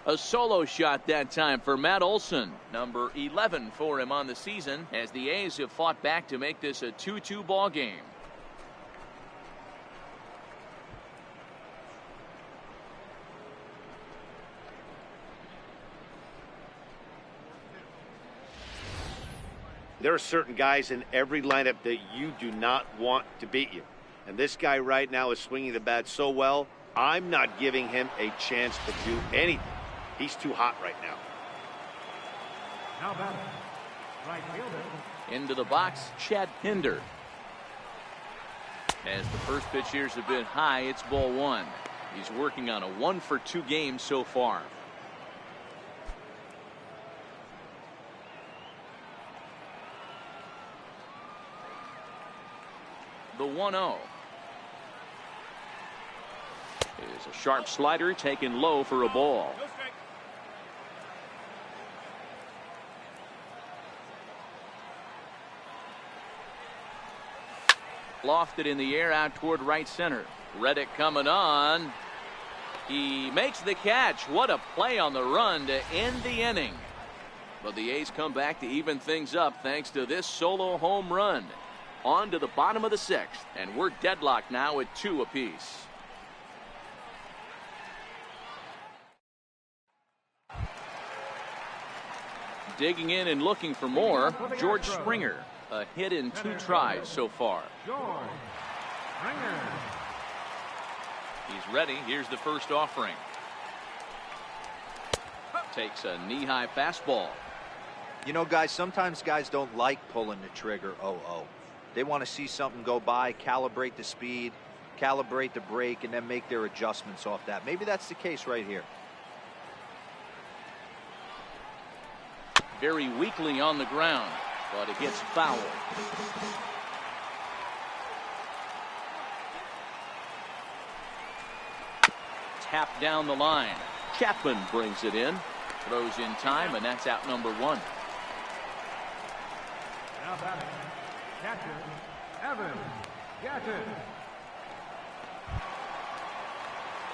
A solo shot that time for Matt Olson. Number 11 for him on the season as the A's have fought back to make this a 2-2 ball game. There are certain guys in every lineup that you do not want to beat you. And this guy right now is swinging the bat so well, I'm not giving him a chance to do anything. He's too hot right now. Now batting, right fielder. Into the box, Chad Pinder. As the first pitch here is a bit high, it's ball one. He's working on a 1-for-2 game so far. The 1-0 is a sharp slider taken low for a ball. Lofted in the air out toward right center. Reddick coming on. He makes the catch. What a play on the run to end the inning. But the A's come back to even things up thanks to this solo home run. On to the bottom of the sixth, and we're deadlocked now at 2 apiece. Digging in and looking for more, George Springer. A hit in 2 tries so far. George Springer. He's ready. Here's the first offering. Takes a knee-high fastball. You know, guys, sometimes guys don't like pulling the trigger 0-0. They want to see something go by, calibrate the speed, calibrate the break, and then make their adjustments off that. Maybe that's the case right here. Very weakly on the ground, but it gets fouled. Tapped down the line. Chapman brings it in. Throws in time, and that's out number 1. Now batting, catcher, Evan Gattis.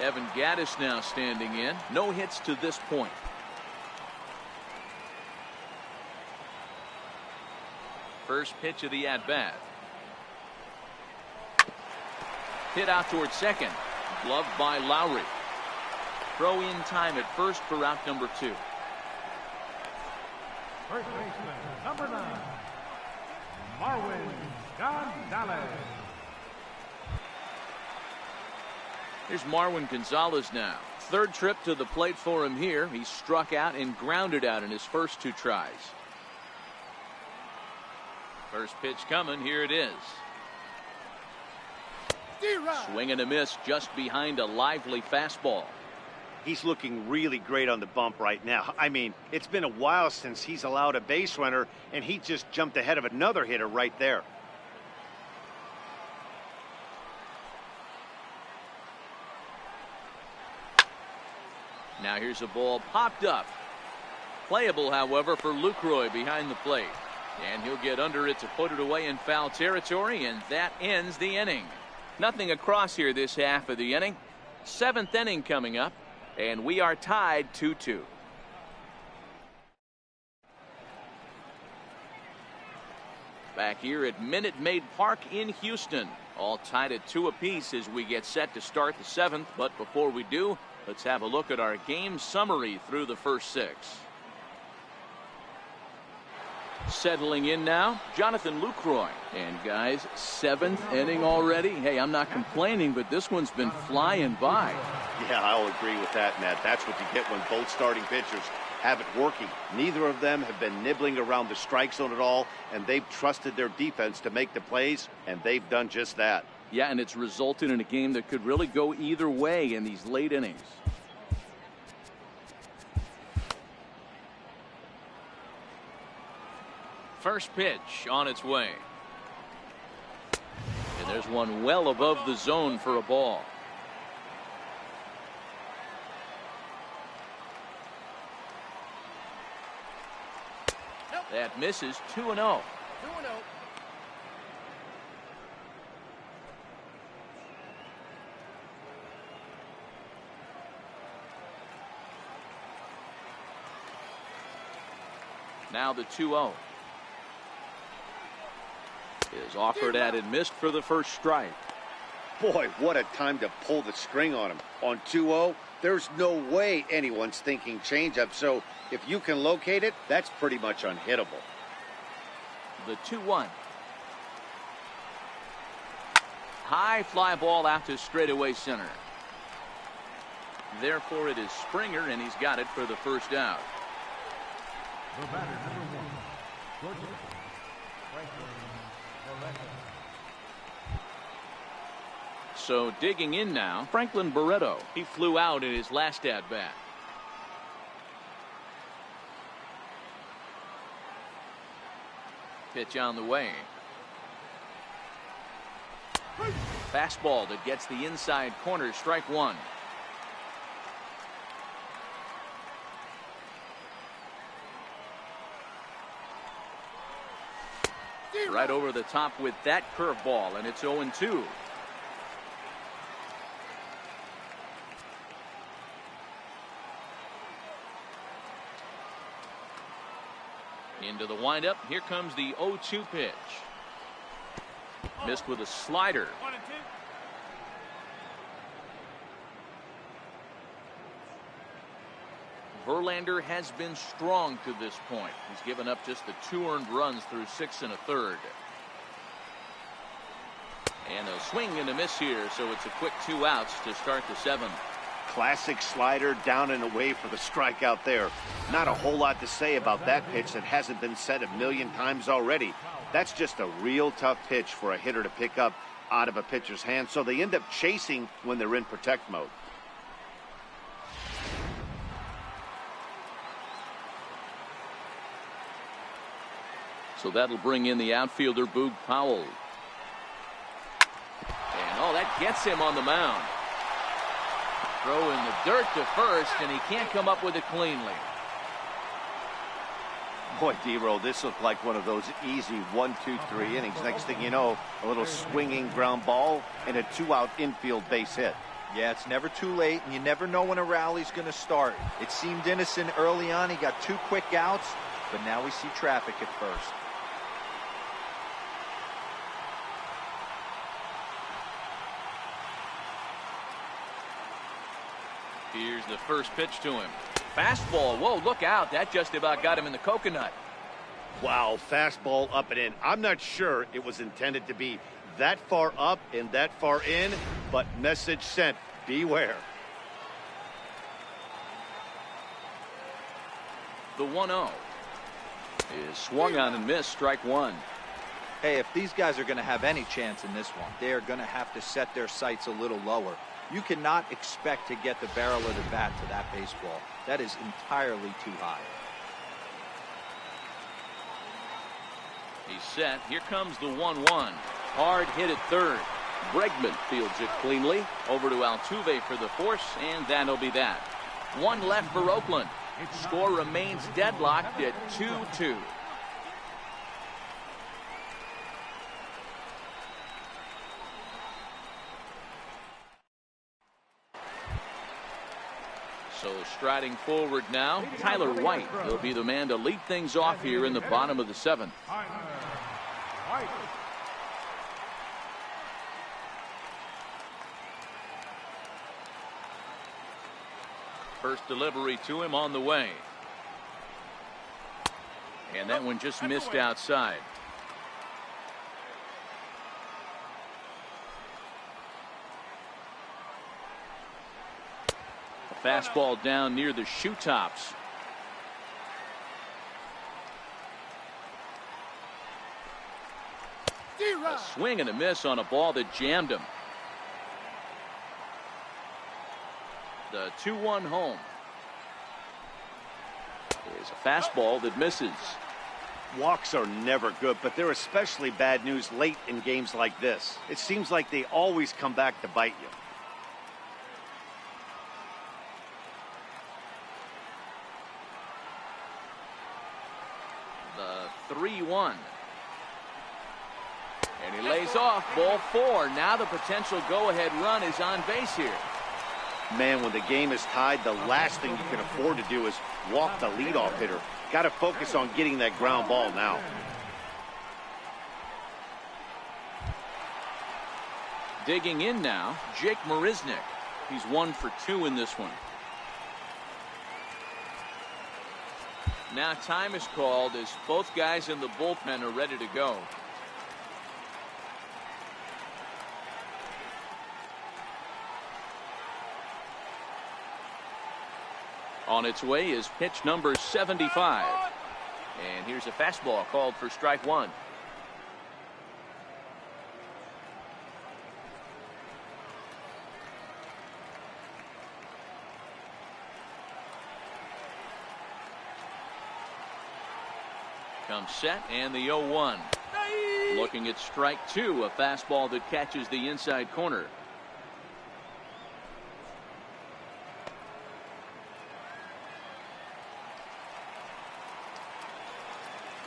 Evan Gattis now standing in. No hits to this point. First pitch of the at-bat. Hit out towards second. Gloved by Lowry. Throw in time at first for out number 2. First baseman, number 9, Marwin Gonzalez. Here's Marwin Gonzalez now. Third trip to the plate for him here. He struck out and grounded out in his first 2 tries. First pitch coming. Here it is. Swing and a miss just behind a lively fastball. He's looking really great on the bump right now. I mean, it's been a while since he's allowed a base runner, and he just jumped ahead of another hitter right there. Now here's a ball popped up. Playable, however, for Lucroy behind the plate. And he'll get under it to put it away in foul territory, and that ends the inning. Nothing across here this half of the inning. 7th inning coming up, and we are tied 2-2. Back here at Minute Maid Park in Houston. All tied at 2 apiece as we get set to start the 7th. But before we do, let's have a look at our game summary through the first 6. Settling in now, Jonathan Lucroy. And guys, 7th inning already. Hey, I'm not complaining, but this one's been flying by. Yeah, I'll agree with that, Matt. That's what you get when both starting pitchers have it working. Neither of them have been nibbling around the strike zone at all, and they've trusted their defense to make the plays, and they've done just that. Yeah, and it's resulted in a game that could really go either way in these late innings. First pitch on its way. And there's one well above the zone for a ball. That misses. 2-0. 2-0. Now the 2-0 is offered at and missed for the first strike. Boy, what a time to pull the string on him. On 2-0, there's no way anyone's thinking changeup. So if you can locate it, that's pretty much unhittable. The 2-1. High fly ball out to straightaway center. Therefore, it is Springer, and he's got it for the first out. The batter, number 1, shortstop, Franklin Barreto. So digging in now, Franklin Barreto. He flew out in his last at bat. Pitch on the way. Fastball that gets the inside corner. Strike one. Right over the top with that curveball, and it's 0-2. Into the windup. Here comes the 0-2 pitch. Missed with a slider. 1-2. Verlander has been strong to this point. He's given up just the 2 earned runs through 6 1/3. And a swing and a miss here, so it's a quick 2 outs to start the 7th. Classic slider down and away for the strikeout there. Not a whole lot to say about that pitch that hasn't been said a million times already. That's just a real tough pitch for a hitter to pick up out of a pitcher's hand, so they end up chasing when they're in protect mode. So that'll bring in the outfielder, Boog Powell. And oh, that gets him on the mound. Throw in the dirt to first, and he can't come up with it cleanly. Boy, D-Roll, this looked like one of those easy 1, 2, 3 innings. Next thing you know, a little swinging ground ball and a 2-out infield base hit. Yeah, it's never too late, and you never know when a rally's going to start. It seemed innocent early on. He got 2 quick outs, but now we see traffic at first. Here's the first pitch to him. Fastball. Whoa, look out. That just about got him in the coconut. Wow, fastball up and in. I'm not sure it was intended to be that far up and that far in, but message sent. Beware. The 1-0 is swung on and missed. Strike one. Hey, if these guys are going to have any chance in this one, they are going to have to set their sights a little lower. You cannot expect to get the barrel of the bat to that baseball. That is entirely too high. He's set. Here comes the 1-1. Hard hit at third. Bregman fields it cleanly. Over to Altuve for the force, and that'll be that. 1 left for Oakland. Score remains deadlocked at 2-2. So striding forward now, Tyler White. He'll be the man to lead things off here in the bottom of the 7th. First delivery to him on the way. And that one just missed outside. Fastball down near the shoe tops. A swing and a miss on a ball that jammed him. The 2-1 home is a fastball that misses. Walks are never good, but they're especially bad news late in games like this. It seems like they always come back to bite you. The 3-1. And he lays off ball 4. Now the potential go-ahead run is on base here. Man, when the game is tied, the last thing you can afford to do is walk the leadoff hitter. Got to focus on getting that ground ball now. Digging in now, Jake Marisnick. He's 1 for 2 in this one. Now time is called as both guys in the bullpen are ready to go. On its way is pitch number 75. And here's a fastball called for strike 1. Comes set and the 0-1. Looking at strike 2, a fastball that catches the inside corner.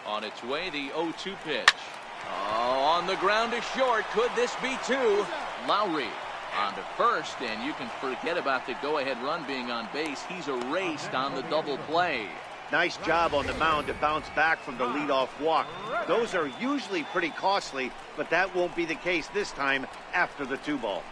On its way, the 0-2 pitch. Oh, on the ground to short. Could this be 2? Lowry on to first, and you can forget about the go-ahead run being on base. He's erased on the double play. Nice job on the mound to bounce back from the leadoff walk. Those are usually pretty costly, but that won't be the case this time after the 2-ball.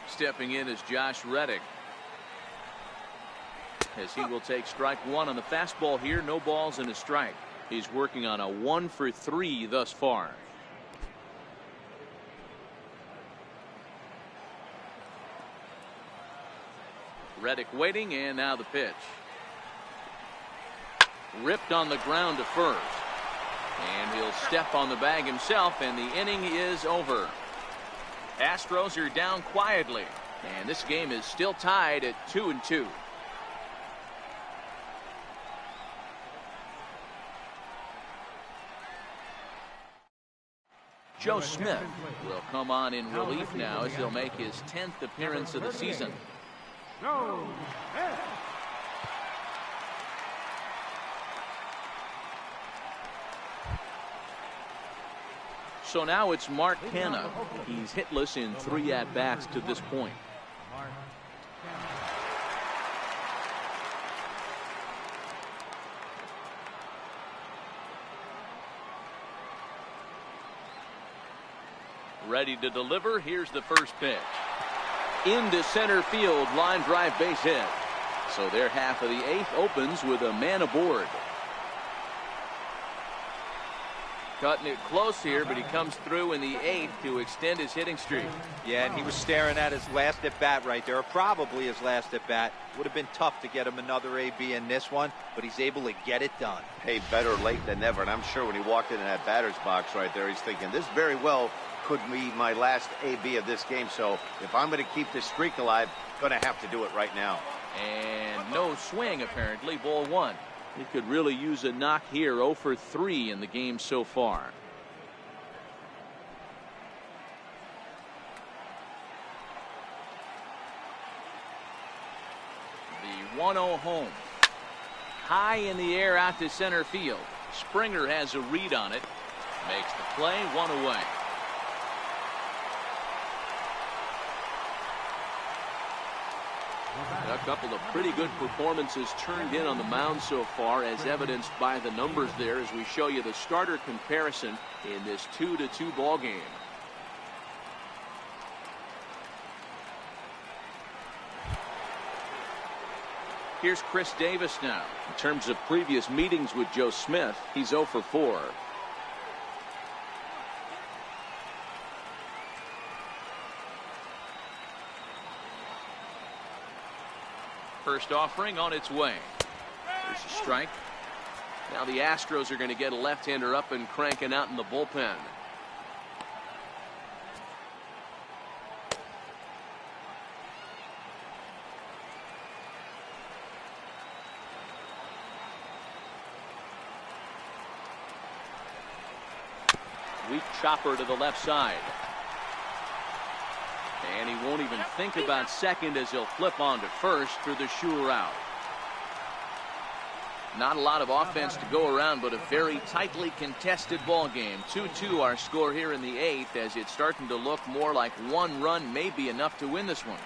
Stepping in is Josh Reddick, as he will take strike 1 on the fastball here. No balls and a strike. He's working on a 1 for 3 thus far. Reddick waiting, and now the pitch. Ripped on the ground to first. And he'll step on the bag himself, and the inning is over. Astros are down quietly, and this game is still tied at 2-2. Joe Smith will come on in relief now as he'll make his 10th appearance of the season. So now it's Mark Canna. He's hitless in 3 at-bats to this point. Ready to deliver. Here's the first pitch. Into center field, line drive base hit. So their half of the 8th opens with a man aboard. Cutting it close here, but he comes through in the 8th to extend his hitting streak. Yeah, and he was staring at his last at bat right there, or probably his last at bat. Would have been tough to get him another AB in this one, but he's able to get it done. Hey, better late than never. And I'm sure when he walked into that batter's box right there, he's thinking, this very well could be my last AB of this game. So if I'm going to keep this streak alive, going to have to do it right now. And no swing, apparently. Ball 1. He could really use a knock here. 0 for 3 in the game so far. The 1-0 home. High in the air out to center field. Springer has a read on it. Makes the play. 1 away. A couple of pretty good performances turned in on the mound so far, as evidenced by the numbers there as we show you the starter comparison in this 2-2 ball game. Here's Chris Davis now. In terms of previous meetings with Joe Smith, he's 0 for 4. First offering on its way. There's a strike. Now the Astros are going to get a left-hander up and cranking out in the bullpen. Weak chopper to the left side. And he won't even think about second as he'll flip on to first for the HOU out. Not a lot of offense to go around, but a very tightly contested ball game. 2-2 our score here in the 8th, as it's starting to look more like one run may be enough to win this one.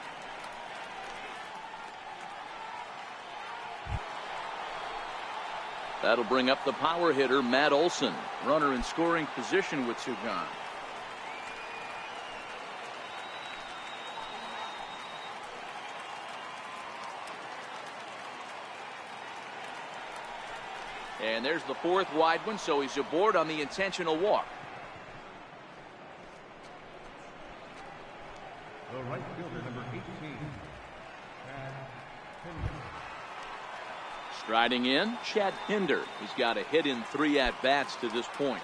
That'll bring up the power hitter, Matt Olson. Runner in scoring position with two gone. And there's the fourth wide one, so he's aboard on the intentional walk. The right fielder, number 18. Striding in, Chad Pinder. He's got a hit in 3 at-bats to this point.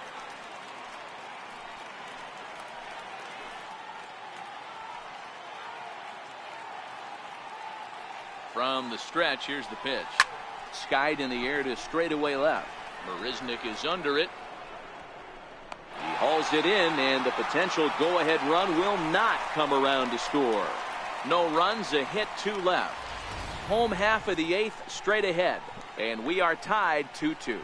From the stretch, here's the pitch. Skied in the air to straightaway left. Marisnik is under it. He hauls it in, and the potential go-ahead run will not come around to score. No runs, a hit, 2 left. Home half of the 8th, straight ahead, and we are tied 2-2.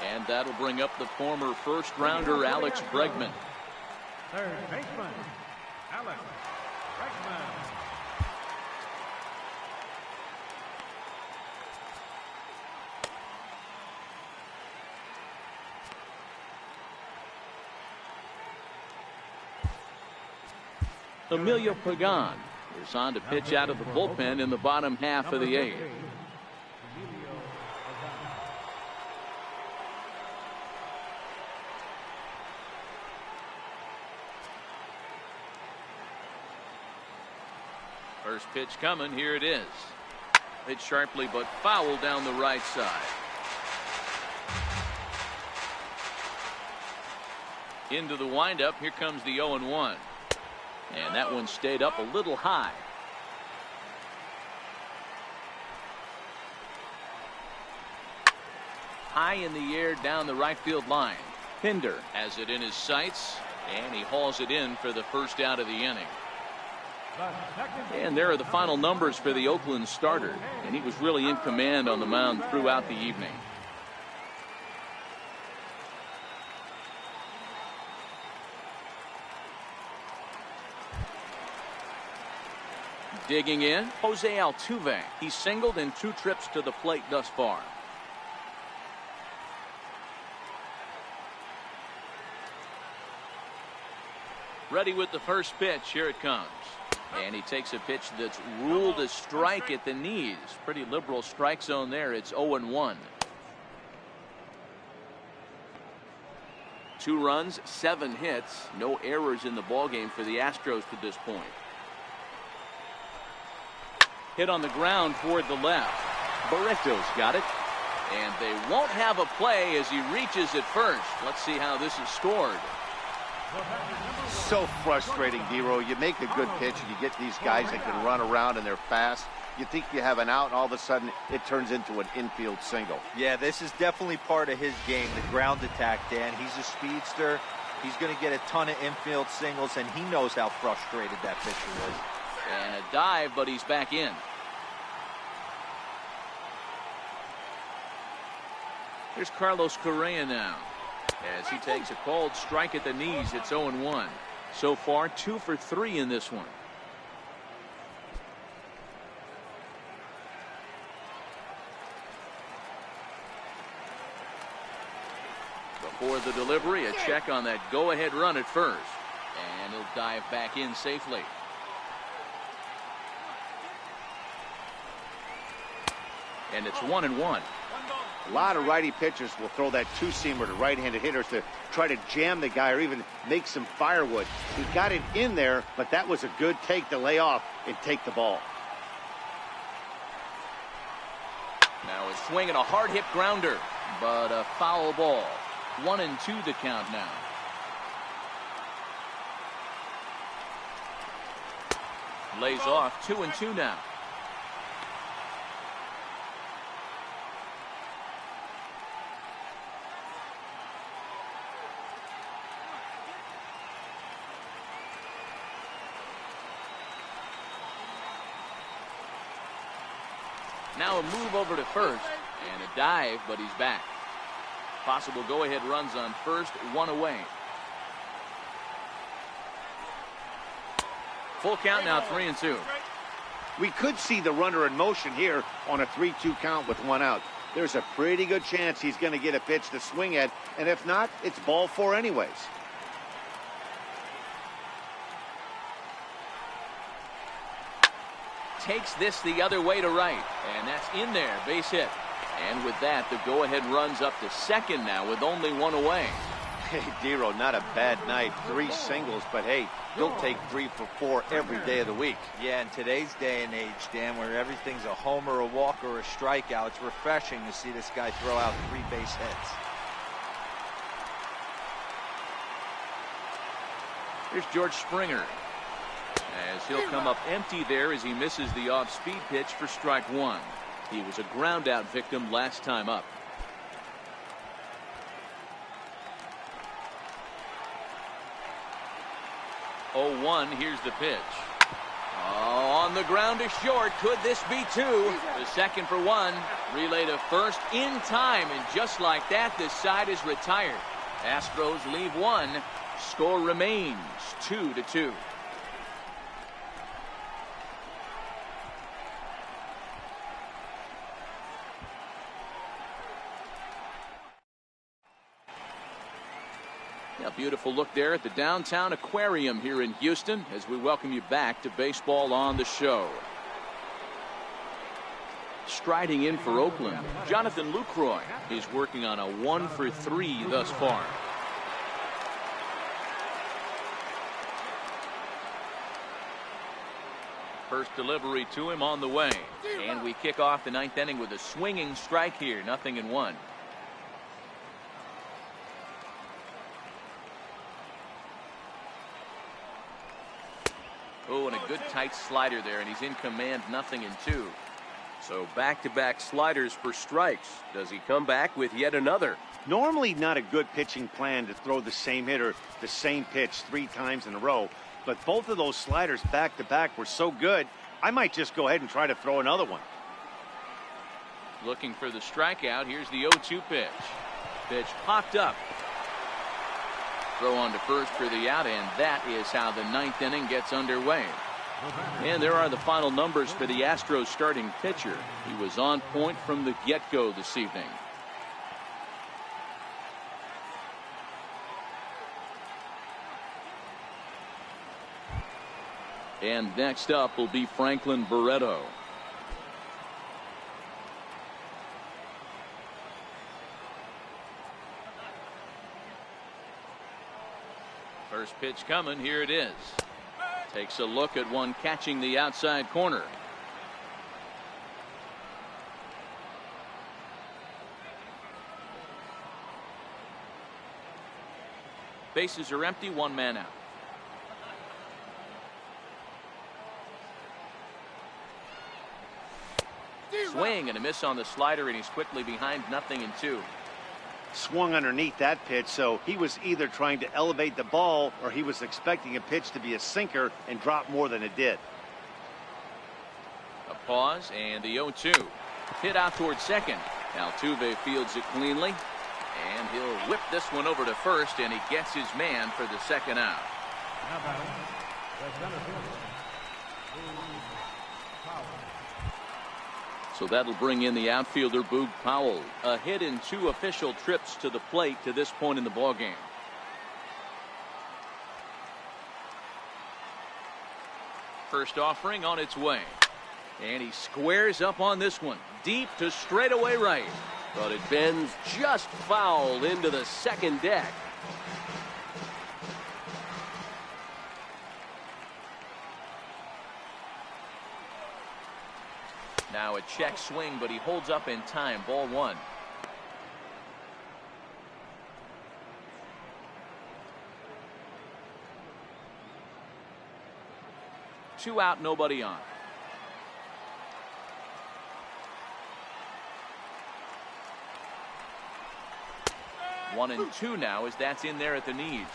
And that'll bring up the former first-rounder Alex Bregman. Third baseman, Alex Bregman. Emilio Pagan is on to pitch out of the bullpen in the bottom half of the 8th. First pitch coming. Here it is. Hit sharply but foul down the right side. Into the windup. Here comes the 0-1. And that one stayed up a little high. High in the air down the right field line. Pinder has it in his sights, and he hauls it in for the first out of the inning. And there are the final numbers for the Oakland starter, and he was really in command on the mound throughout the evening. Digging in, Jose Altuve. He's singled in 2 trips to the plate thus far. Ready with the first pitch. Here it comes. And he takes a pitch that's ruled a strike at the knees. Pretty liberal strike zone there. It's 0-1. 2 runs, 7 hits. No errors in the ballgame for the Astros to this point. Hit on the ground toward the left. Barreto's got it. And they won't have a play as he reaches at first. Let's see how this is scored. So frustrating, D-Row. You make a good pitch and you get these guys that can run around and they're fast. You think you have an out, and all of a sudden it turns into an infield single. Yeah, this is definitely part of his game, the ground attack, Dan. He's a speedster. He's going to get a ton of infield singles, and he knows how frustrated that pitcher is. And a dive, but he's back in. Here's Carlos Correa now, as he takes a called strike at the knees. It's 0-1. So far, 2 for 3 in this one. Before the delivery, a check on that go-ahead run at first. And he'll dive back in safely. And it's 1-1. A lot of righty pitchers will throw that 2-seamer to right-handed hitters to try to jam the guy or even make some firewood. He got it in there, but that was a good take to lay off and take the ball. Now a swing and a hard hit grounder, but a foul ball. 1-2 the count now. Lays off 2-2 now. Now a move over to first and a dive, but he's back. Possible go-ahead runs on first, one away. Full count now, 3-2. We could see the runner in motion here on a 3-2 count with one out. There's a pretty good chance he's going to get a pitch to swing at, and if not, it's ball four anyways. Takes this the other way to right, and that's in there, base hit. And with that, the go-ahead runs up to second now with only one away. Hey, Dero, not a bad night. 3 singles, but hey, he'll take 3 for 4 every day of the week. Yeah, in today's day and age, Dan, where everything's a homer, a walk, or a strikeout, it's refreshing to see this guy throw out 3 base hits. Here's George Springer, as he'll come up empty there as he misses the off-speed pitch for strike one. He was a ground-out victim last time up. 0-1, here's the pitch. Oh, on the ground to short. Could this be two? The second for one. Relay to first in time, and just like that, this side is retired. Astros leave one. Score remains 2-2. A beautiful look there at the downtown aquarium here in Houston as we welcome you back to Baseball on the Show. Striding in for Oakland, Jonathan Lucroy is working on a 1-for-3 thus far. First delivery to him on the way, and we kick off the ninth inning with a swinging strike here, 0-1. Oh, and a good tight slider there, and he's in command, 0-2. So back-to-back sliders for strikes. Does he come back with yet another? Normally not a good pitching plan to throw the same hitter the same pitch 3 times in a row, but both of those sliders back-to-back were so good, I might just go ahead and try to throw another one. Looking for the strikeout. Here's the 0-2 pitch. Pitch popped up. Throw on to first for the out, and that is how the ninth inning gets underway. And there are the final numbers for the Astros starting pitcher. He was on point from the get-go this evening. And next up will be Franklin Barreto. First pitch coming. Here it is. Takes a look at one catching the outside corner. Bases are empty, 1 man out. Swing and a miss on the slider, and he's quickly behind 0-2. Swung underneath that pitch, so he was either trying to elevate the ball or he was expecting a pitch to be a sinker and drop more than it did. A pause, and the 0-2. Hit out towards second. Altuve fields it cleanly, and he'll whip this one over to first, and he gets his man for the second out. Now batting, the center fielder, Powell. So that'll bring in the outfielder Boog Powell. A hit in 2 official trips to the plate to this point in the ballgame. First offering on its way. And he squares up on this one. Deep to straightaway right. But it bends just foul into the second deck. Now a check swing, but he holds up in time. Ball 1. 2 out, nobody on. One and 2 now as that's in there at the knees.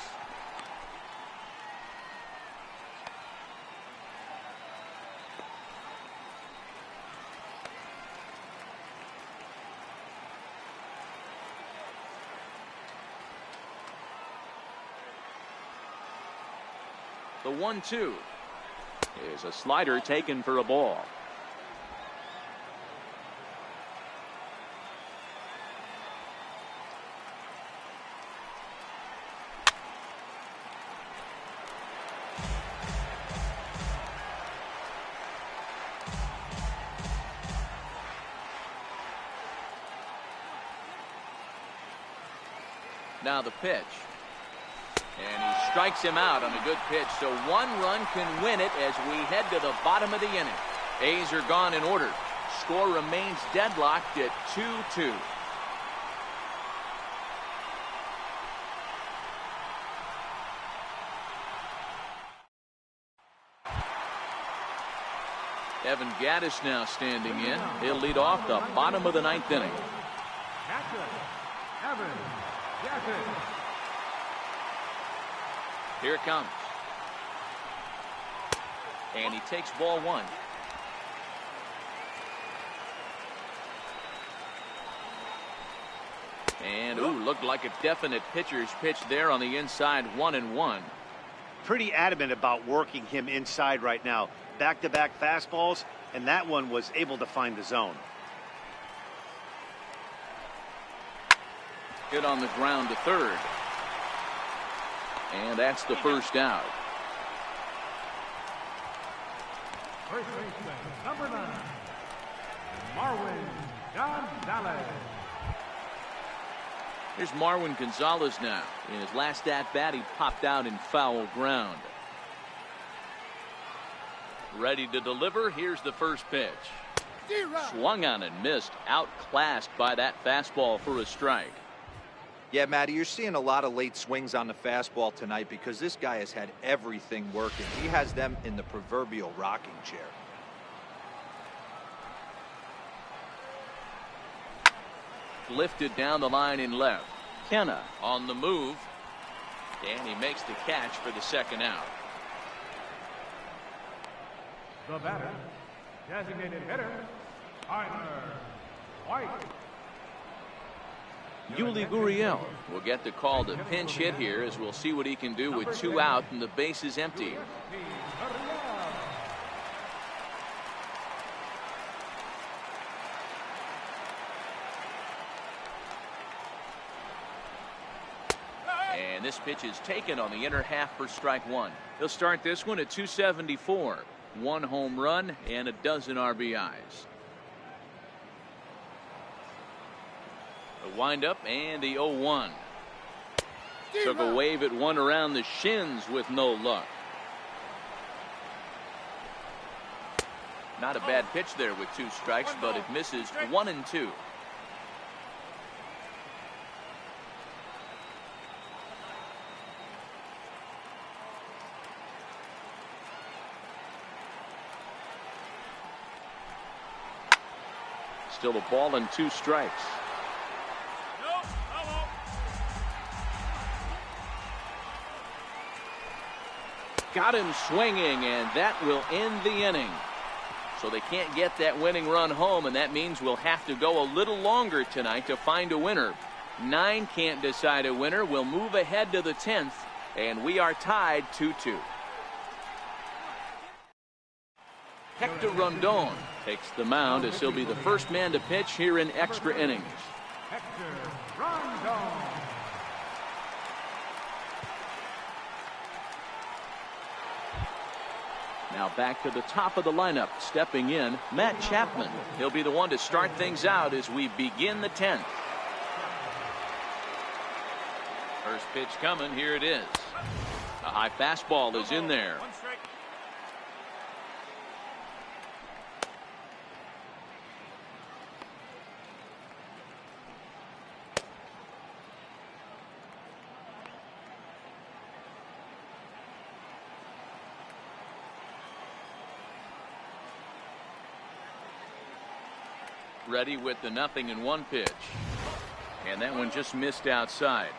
The 1-2 is a slider taken for a ball. Now the pitch. And he strikes him out on a good pitch. So 1 run can win it as we head to the bottom of the inning. A's are gone in order. Score remains deadlocked at 2-2. Evan Gaddis now standing in. He'll lead off the bottom of the 9th inning. Evan Gaddis. Here it comes. And he takes ball 1. And looked like a definite pitcher's pitch there on the inside. 1-1. Pretty adamant about working him inside right now. Back-to-back fastballs, and that one was able to find the zone. Hit on the ground to third. And that's the first out. First baseman, number 9, Marwin Gonzalez. Here's Marwin Gonzalez now. In his last at-bat, he popped out in foul ground. Ready to deliver. Here's the first pitch. Swung on and missed. Outclassed by that fastball for a strike. Yeah, Matty, you're seeing a lot of late swings on the fastball tonight because this guy has had everything working. He has them in the proverbial rocking chair. Lifted down the line in left. Kenna on the move. And he makes the catch for the second out. The batter, designated hitter, Tyler White. Yuli Gurriel will get the call to pinch hit here as we'll see what he can do with 2 out and the base is empty. And this pitch is taken on the inner half for strike 1. He'll start this one at 274. 1 home run and a dozen RBIs. The windup and the 0-1. Took a wave at one around the shins with no luck. Not a bad pitch there with 2 strikes, but it misses 1-2. Still a ball and 2 strikes. Got him swinging, and that will end the inning. So they can't get that winning run home, and that means we'll have to go a little longer tonight to find a winner. 9 can't decide a winner. We'll move ahead to the 10th, and we are tied 2-2. Hector Rondon takes the mound as he'll be the first man to pitch here in extra innings. Hector Rondon. Now back to the top of the lineup. Stepping in, Matt Chapman. He'll be the one to start things out as we begin the 10th. First pitch coming. Here it is. A high fastball is in there. ready with the 0-1 pitch. And that one just missed outside.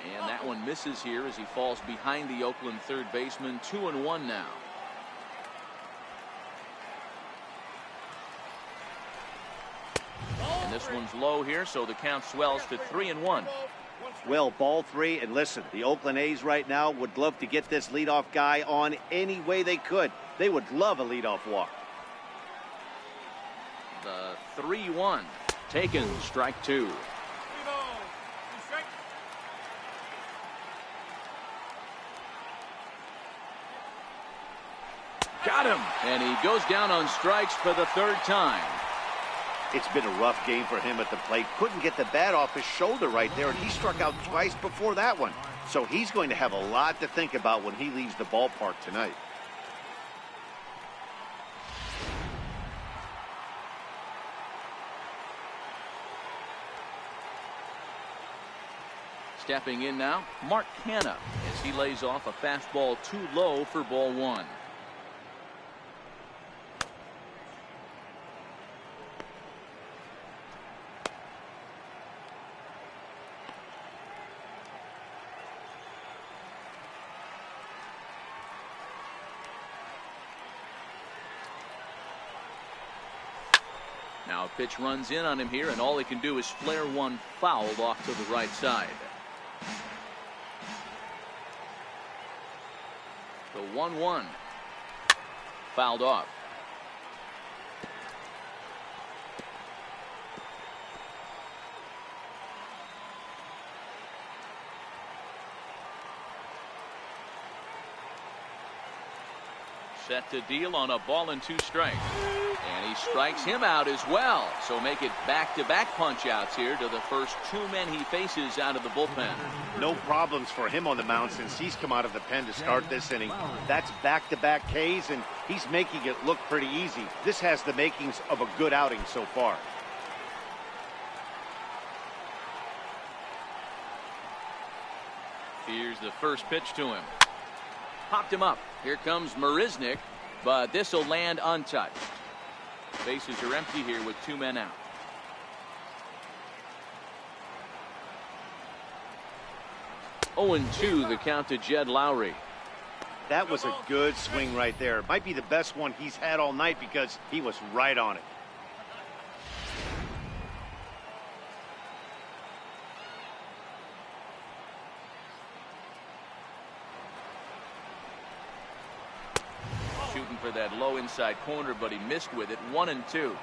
And that one misses here as he falls behind the Oakland third baseman. 2-1 now. And this one's low here, so the count swells to 3-1. Well, ball three, and listen, the Oakland A's right now would love to get this leadoff guy on any way they could. They would love a leadoff walk. The 3-1 taken, strike two. Got him, and he goes down on strikes for the third time. It's been a rough game for him at the plate. Couldn't get the bat off his shoulder right there, and he struck out twice before that one. So he's going to have a lot to think about when he leaves the ballpark tonight. Stepping in now, Mark Canna, as he lays off a fastball too low for ball one. Now a pitch runs in on him here, and all he can do is flare one foul off to the right side. The 1-1 fouled off. Set to deal on a ball and two strikes. And he strikes him out as well. So make it back-to-back punch-outs here to the first two men he faces out of the bullpen. No problems for him on the mound since he's come out of the pen to start this inning. That's back-to-back Ks, and he's making it look pretty easy. This has the makings of a good outing so far. Here's the first pitch to him. Popped him up. Here comes Marisnick, but this will land untouched. Bases are empty here with two men out. Oh, and 2 the count to Jed Lowry. That was a good swing right there. Might be the best one he's had all night because he was right on it. Shooting for that low inside corner, but he missed with it. 1-2.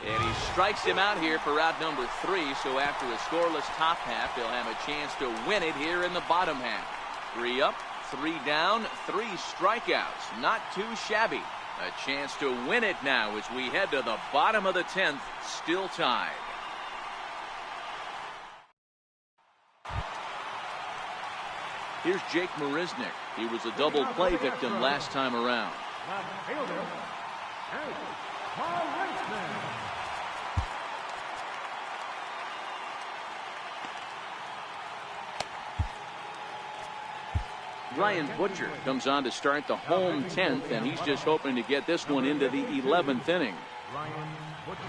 And he strikes him out here for out number 3. So after a scoreless top half, they'll have a chance to win it here in the bottom half. 3 up, 3 down, 3 strikeouts. Not too shabby. A chance to win it now as we head to the bottom of the 10th, still tied. Here's Jake Marisnick. He was a double play victim last time around. Ryan Butcher comes on to start the home 10th, and he's just hoping to get this one into the 11th inning. Ryan Butcher.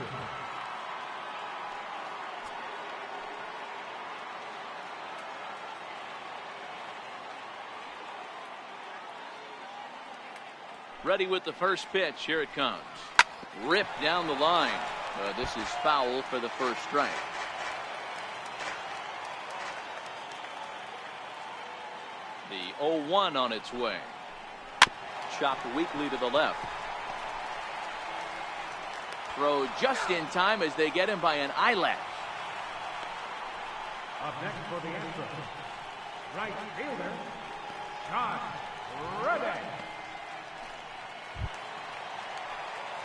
Ready with the first pitch. Here it comes. Ripped down the line. This is foul for the first strike. The 0-1 on its way. Chopped weakly to the left. Throw just in time as they get him by an eyelash. Up next for the extra. Right fielder, Josh Reddick.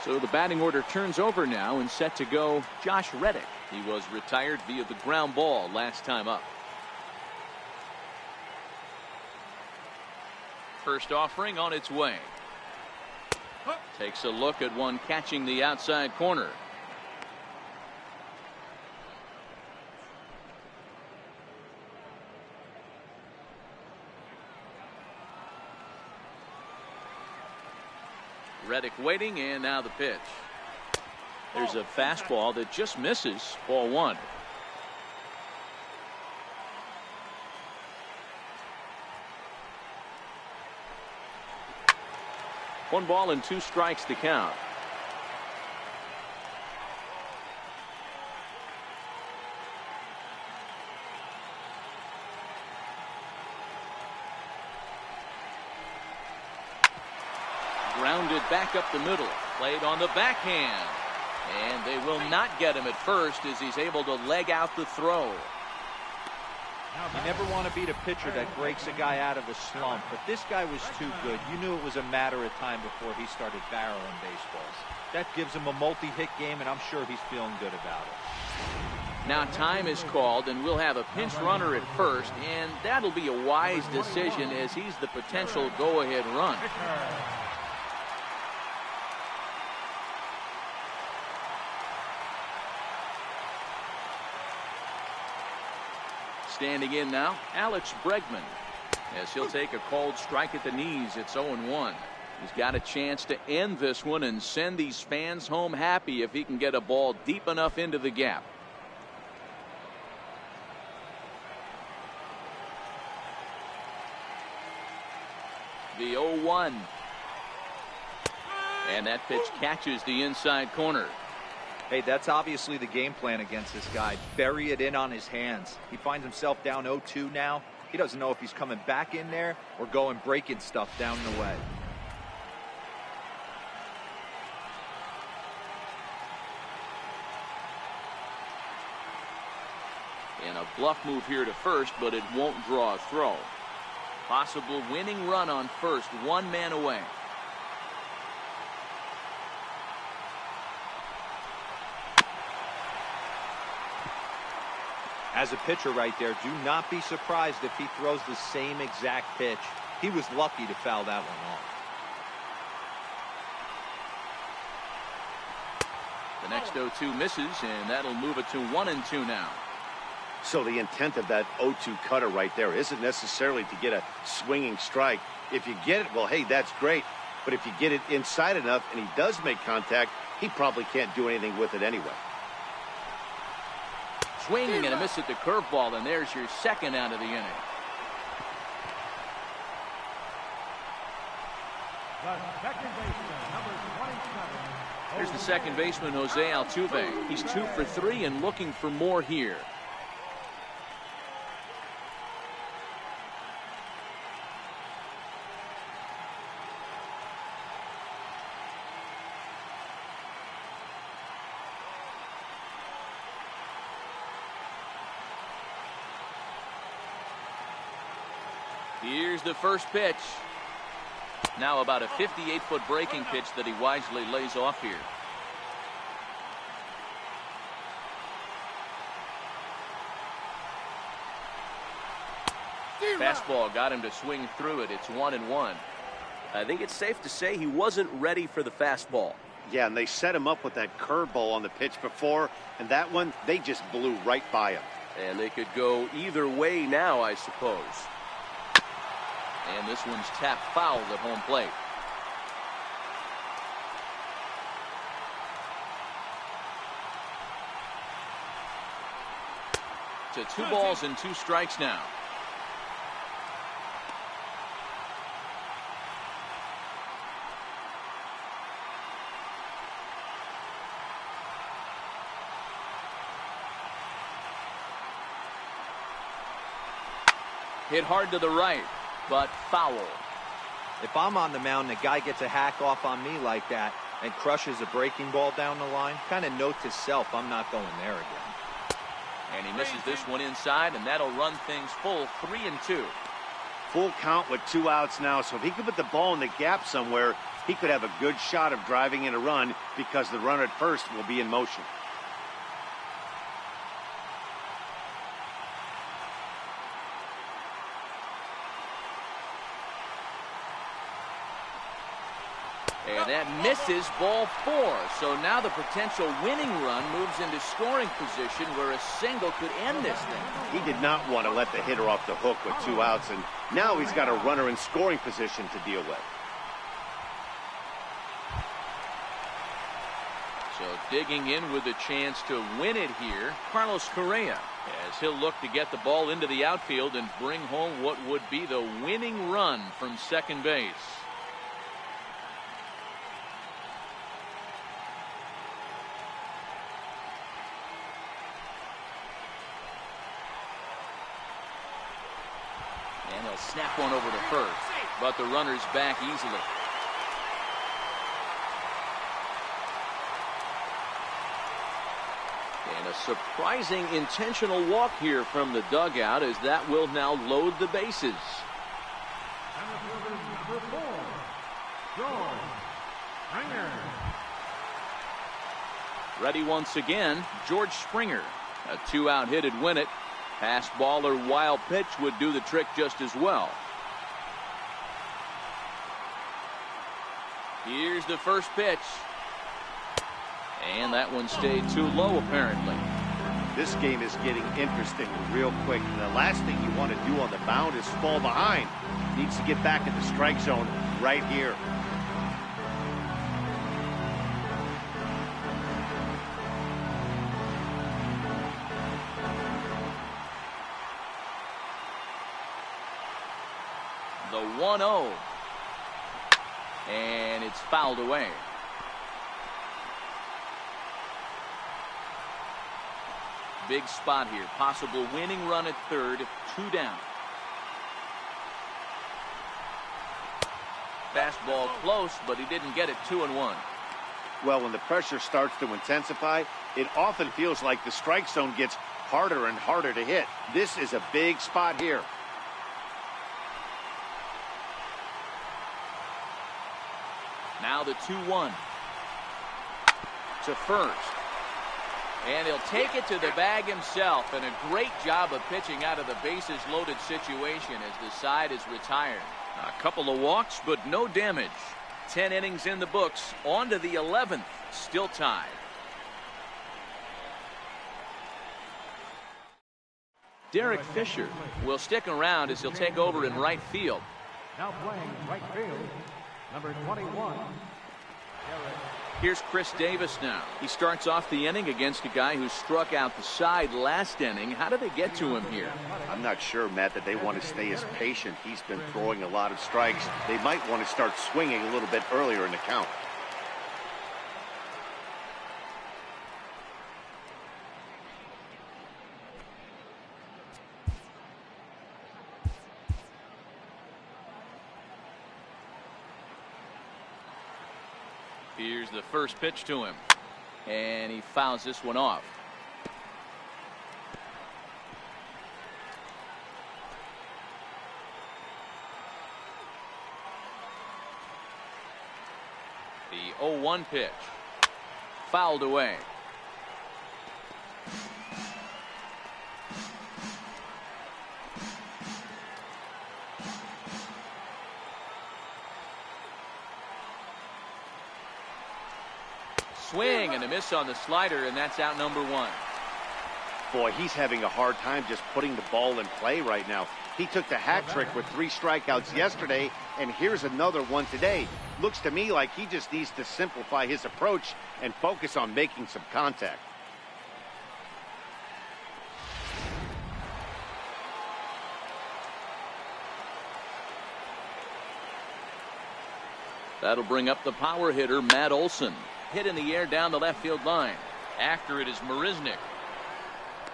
So the batting order turns over now and set to go Josh Reddick. He was retired via the ground ball last time up. First offering on its way. Takes a look at one catching the outside corner. Reddick waiting, and now the pitch. There's a fastball that just misses. Ball one. One ball and 2 strikes to count. Grounded back up the middle. Played on the backhand. And they will not get him at first as he's able to leg out the throw. You never want to beat a pitcher that breaks a guy out of a slump, but this guy was too good. You knew it was a matter of time before he started barreling baseballs. That gives him a multi-hit game, and I'm sure he's feeling good about it. Now time is called, and we'll have a pinch runner at first, and that'll be a wise decision as he's the potential go-ahead run. Standing in now, Alex Bregman, as he'll take a cold strike at the knees. It's 0-1. He's got a chance to end this one and send these fans home happy if he can get a ball deep enough into the gap. The 0-1. And that pitch catches the inside corner. Hey, that's obviously the game plan against this guy. Bury it in on his hands. He finds himself down 0-2 now. He doesn't know if he's coming back in there or going breaking stuff down the way. And a bluff move here to first, but it won't draw a throw. Possible winning run on first, 1 man away. As a pitcher right there, do not be surprised if he throws the same exact pitch. He was lucky to foul that one off. The next 0-2 misses, and that'll move it to 1-2 now. So the intent of that 0-2 cutter right there isn't necessarily to get a swinging strike. If you get it, well, hey, that's great. But if you get it inside enough and he does make contact, he probably can't do anything with it anyway. Swinging and a miss at the curveball, and there's your second out of the inning. The second baseman, number 27. Here's the second baseman, Jose Altuve. He's 2 for 3 and looking for more here. Here's the first pitch. Now about a 58-foot breaking pitch that he wisely lays off here. Fastball got him to swing through it. It's 1-1. I think it's safe to say he wasn't ready for the fastball. Yeah, and they set him up with that curveball on the pitch before, and that one, they just blew right by him. And they could go either way now, I suppose. And this one's tapped foul at home plate. To 2 balls and 2 strikes now. Hit hard to the right, but foul. If I'm on the mound, the guy gets a hack off on me like that and crushes a breaking ball down the line, kind of note to self, I'm not going there again. And he misses this one inside, and that'll run things full 3-2. Full count with 2 outs now, so if he could put the ball in the gap somewhere, he could have a good shot of driving in a run because the runner at first will be in motion. And that misses, ball 4. So now the potential winning run moves into scoring position where a single could end this thing. He did not want to let the hitter off the hook with 2 outs, and now he's got a runner in scoring position to deal with. So digging in with a chance to win it here, Carlos Correa, as he'll look to get the ball into the outfield and bring home what would be the winning run from second base. And he'll snap one over to first, but the runner's back easily. And a surprising intentional walk here from the dugout, as that will now load the bases. Number 4, George Springer. Ready once again, George Springer. A 2-out hit would win it. Pass ball or wild pitch would do the trick just as well. Here's the first pitch. And that one stayed too low, apparently. This game is getting interesting real quick. And the last thing you want to do on the mound is fall behind. Needs to get back in the strike zone right here. The 1-0. And it's fouled away. Big spot here. Possible winning run at third. 2 down. Fastball close, but he didn't get it. 2-1. Well, when the pressure starts to intensify, it often feels like the strike zone gets harder and harder to hit. This is a big spot here. Now the 2-1. To first. And he'll take it to the bag himself, and a great job of pitching out of the bases loaded situation as the side is retired. A couple of walks, but no damage. 10 innings in the books. On to the 11th. Still tied. Derek Fisher will stick around as he'll take over in right field. Now playing right field, number 21. Here's Chris Davis now. He starts off the inning against a guy who struck out the side last inning. How did they get to him here? I'm not sure, Matt, that they want to stay as patient. He's been throwing a lot of strikes. They might want to start swinging a little bit earlier in the count. Here's the first pitch to him. And he fouls this one off. The 0-1 pitch. Fouled away. Swing and a miss on the slider, and that's out number 1. Boy, he's having a hard time just putting the ball in play right now. He took the hat trick with 3 strikeouts yesterday, and here's another one today. Looks to me like he just needs to simplify his approach and focus on making some contact. That'll bring up the power hitter, Matt Olson. Hit in the air down the left field line. After it is Marisnick.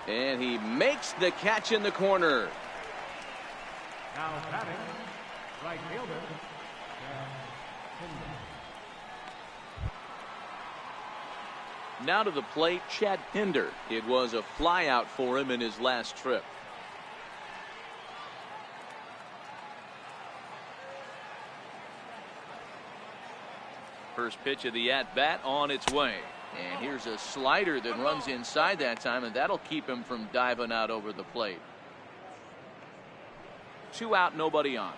And he makes the catch in the corner. Now batting, right fielder. Now to the plate, Chad Pinder. It was a fly out for him in his last trip. First pitch of the at-bat on its way. And here's a slider that runs inside that time, and that'll keep him from diving out over the plate. 2 out, nobody on.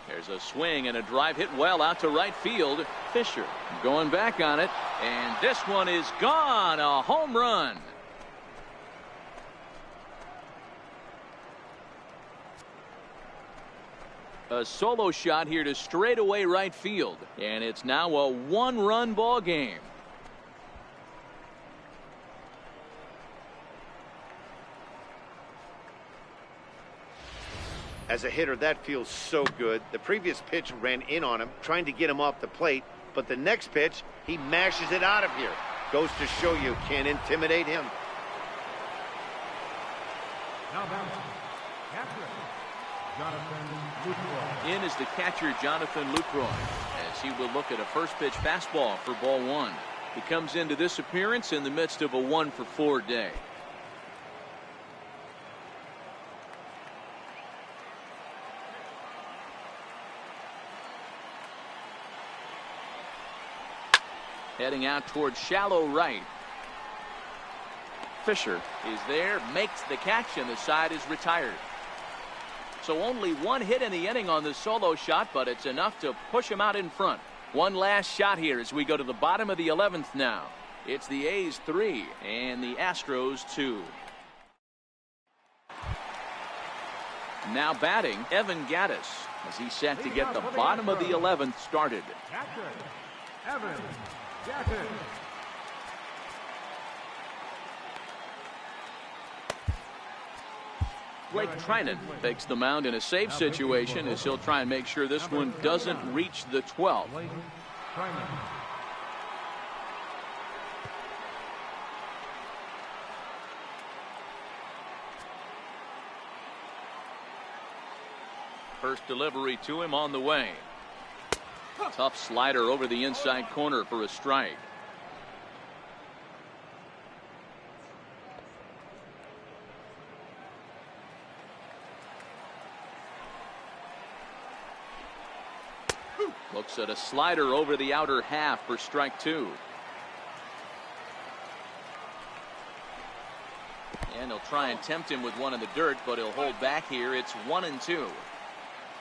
There's a swing and a drive hit well out to right field. Fisher going back on it, and this one is gone. A home run. A solo shot here to straightaway right field, and it's now a one-run ball game. As a hitter, that feels so good. The previous pitch ran in on him, trying to get him off the plate, but the next pitch, he mashes it out of here. Goes to show you can't intimidate him. Now bouncing. Catcher, Jonathan Lucroy. In is the catcher, Jonathan Lucroy, as he will look at a first pitch fastball for ball one. He comes into this appearance in the midst of a 1-for-4 day. Heading out towards shallow right. Fisher is there, makes the catch, and the side is retired. So only one hit in the inning on the solo shot, but it's enough to push him out in front. One last shot here as we go to the bottom of the 11th now. It's the A's 3 and the Astros 2. Now batting, Evan Gaddis, as he's set to get the bottom of the 11th started. Catcher, Evan Gattis. Blake Trinan takes the mound in a safe situation as he'll try and make sure this one doesn't reach the 12th. Blake Trinan. First delivery to him on the way. Tough slider over the inside corner for a strike. Looks at a slider over the outer half for strike two. And he'll try and tempt him with one in the dirt, but he'll hold back here. It's 1-2.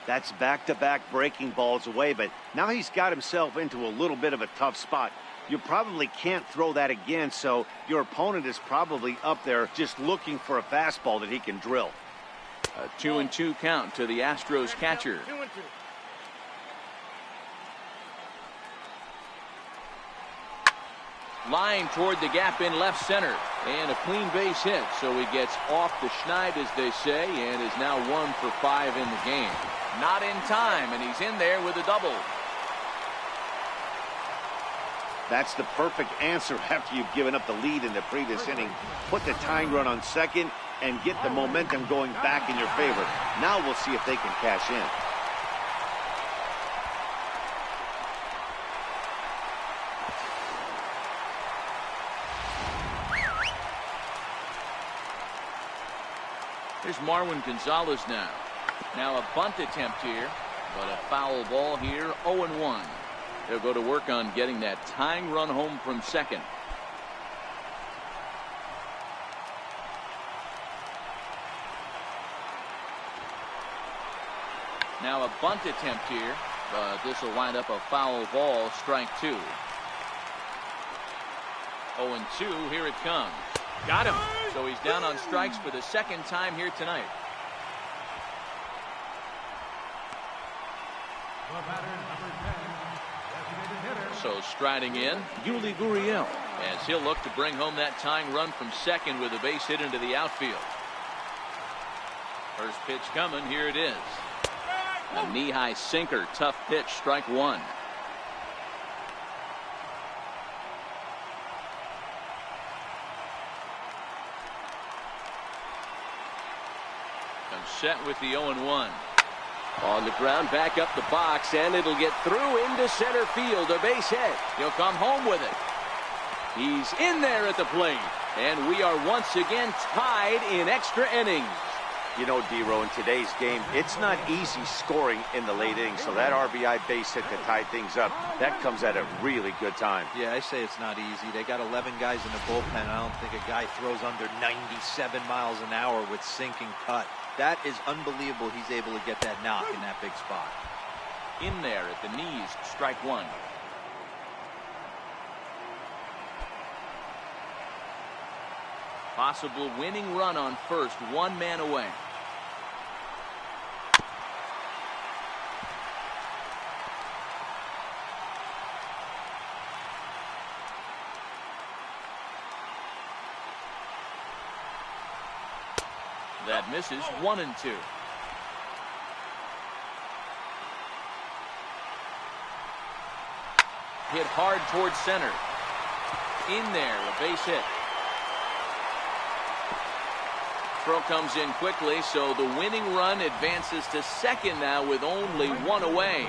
That's back-to-back breaking balls away, but now he's got himself into a little bit of a tough spot. You probably can't throw that again, so your opponent is probably up there just looking for a fastball that he can drill. A 2-2 count to the Astros catcher. Line toward the gap in left center, and a clean base hit, so he gets off the schneid, as they say, and is now 1 for 5 in the game. Not in time, and he's in there with a double. That's the perfect answer after you've given up the lead in the previous inning. Put the tying run on second and get the momentum going back in your favor. Now we'll see if they can cash in. Here's Marwin Gonzalez now. Now a bunt attempt here, but a foul ball here, 0-1. They'll go to work on getting that tying run home from second. Now a bunt attempt here, but this will wind up a foul ball, strike two. 0-2, here it comes. Got him. So he's down on strikes for the second time here tonight. The batter, number 10, designated hitter. So striding in, Yuli Gurriel, as he'll look to bring home that tying run from second with a base hit into the outfield. First pitch coming, here it is. A knee-high sinker, tough pitch, strike one. Set with the 0-1. On the ground, back up the box, and it'll get through into center field. A base hit. He'll come home with it. He's in there at the plate, and we are once again tied in extra innings. You know, D-Row, in today's game, it's not easy scoring in the late innings, so that RBI base hit to tie things up, that comes at a really good time. Yeah, I say it's not easy. They got 11 guys in the bullpen. I don't think a guy throws under 97 miles an hour with sinking cut. That is unbelievable. He's able to get that knock in that big spot. In there at the knees, strike one. Possible winning run on first, one man away. That misses. 1-2. Hit hard towards center. In there, a base hit. Throw comes in quickly, so the winning run advances to second now with only one away.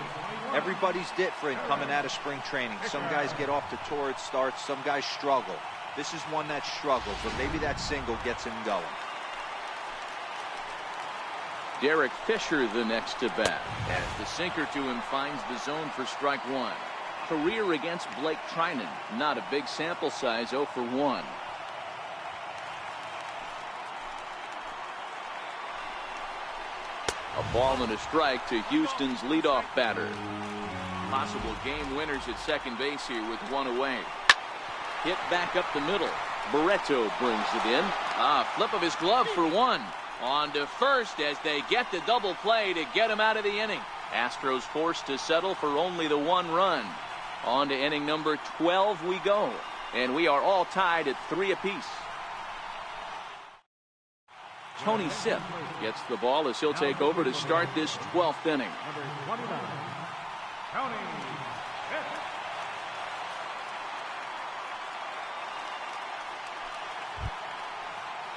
Everybody's different coming out of spring training. Some guys get off to torrid starts, some guys struggle. This is one that struggles, but maybe that single gets him going. Derek Fisher the next to bat, as the sinker to him finds the zone for strike one. Career against Blake Trinan, not a big sample size, 0 for 1. A ball and a strike to Houston's leadoff batter. Possible game winners at second base here with one away. Hit back up the middle. Barreto brings it in. Flip of his glove for one. On to first as they get the double play to get him out of the inning. Astros forced to settle for only the one run. On to inning number 12 we go. And we are all tied at 3 apiece. Tony Sipp gets the ball as he'll take over to start this 12th inning. Number 29, Tony Sipp.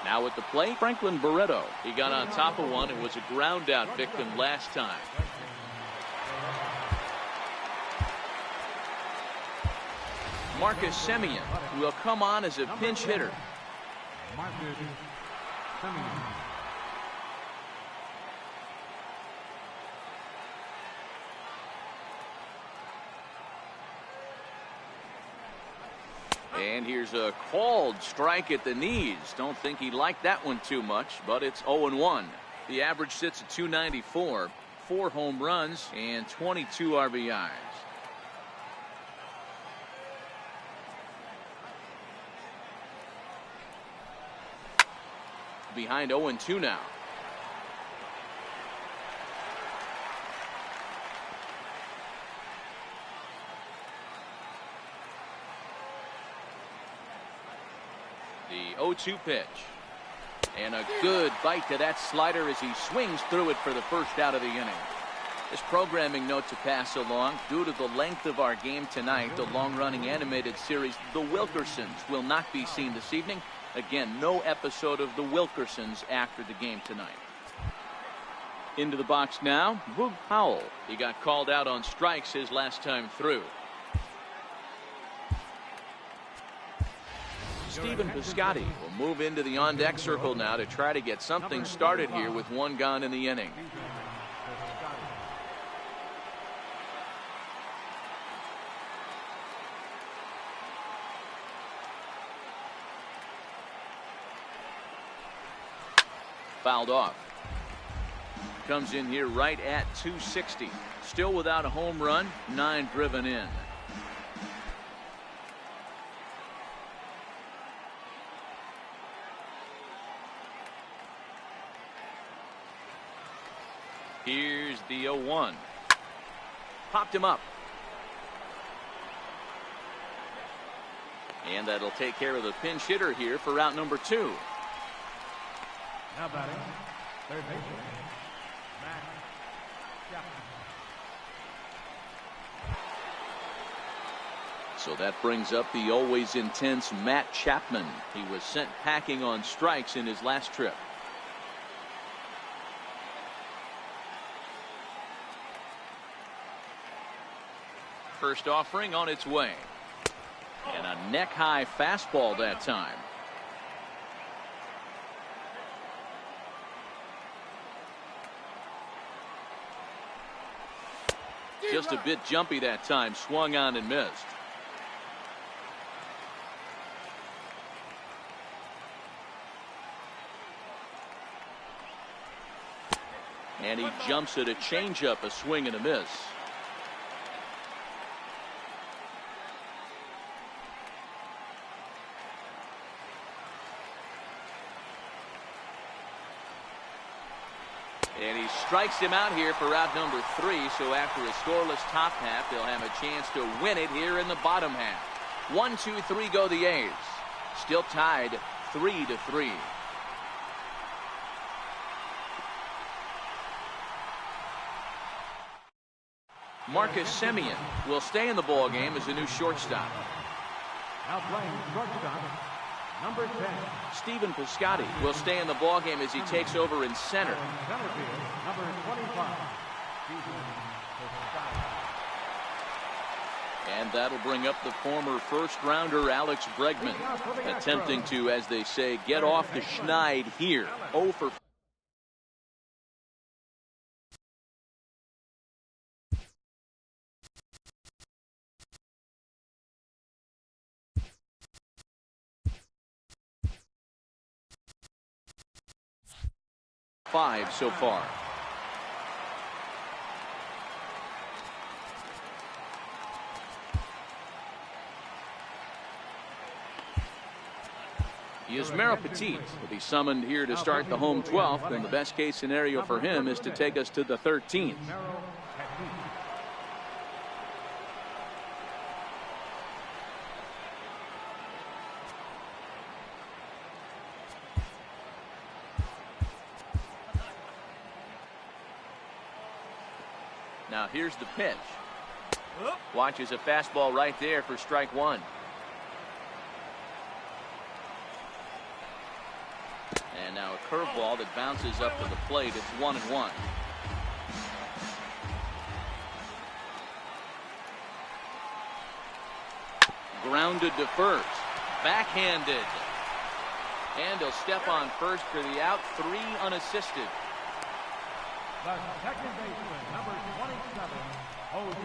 Now at the plate, Franklin Barreto. He got on top of one and was a ground out victim last time. Marcus Semien will come on as a pinch hitter. Marcus Semien. And here's a called strike at the knees. Don't think he liked that one too much, but it's 0-1. The average sits at 294, 4 home runs and 22 RBIs. Behind 0-2 now. The 0-2 pitch. And a good bite to that slider as he swings through it for the first out of the inning. This programming note to pass along. Due to the length of our game tonight, the long-running animated series The Wilkersons will not be seen this evening. Again, no episode of The Wilkersons after the game tonight. Into the box now, Boog Powell. He got called out on strikes his last time through. Stephen Piscotty will move into the on-deck circle now to try to get something started here with one gone in the inning. Fouled off. Comes in here right at 260. Still without a home run, 9 driven in. Here's the 0-1. Popped him up. And that'll take care of the pinch hitter here for out number 2. Now batting, third baseman, Matt Chapman. So that brings up the always intense Matt Chapman. He was sent packing on strikes in his last trip. First offering on its way. And a neck-high fastball that time. Just a bit jumpy that time. Swung on and missed. And he jumps at a changeup, a swing and a miss. And he strikes him out here for out number 3. So after a scoreless top half, they'll have a chance to win it here in the bottom half. 1, 2, 3 go the A's. Still tied 3-3. Marcus Semien will stay in the ball game as a new shortstop. Now playing shortstop, number 10. Stephen Piscotty will stay in the ball game as he takes over in center. Center field, number 25. And that'll bring up the former first-rounder Alex Bregman, attempting to, as they say, get off the schneid here. 0 for 5 so far. He is Petit. Will be summoned here to start the home 12th, and the best case scenario for him is to take us to the 13th. Now here's the pitch. Watches a fastball right there for strike one. And now a curveball that bounces up to the plate. It's 1-1. Grounded to first. Backhanded. And he'll step on first for the out. 3 unassisted. The second baseman, number 27, Jose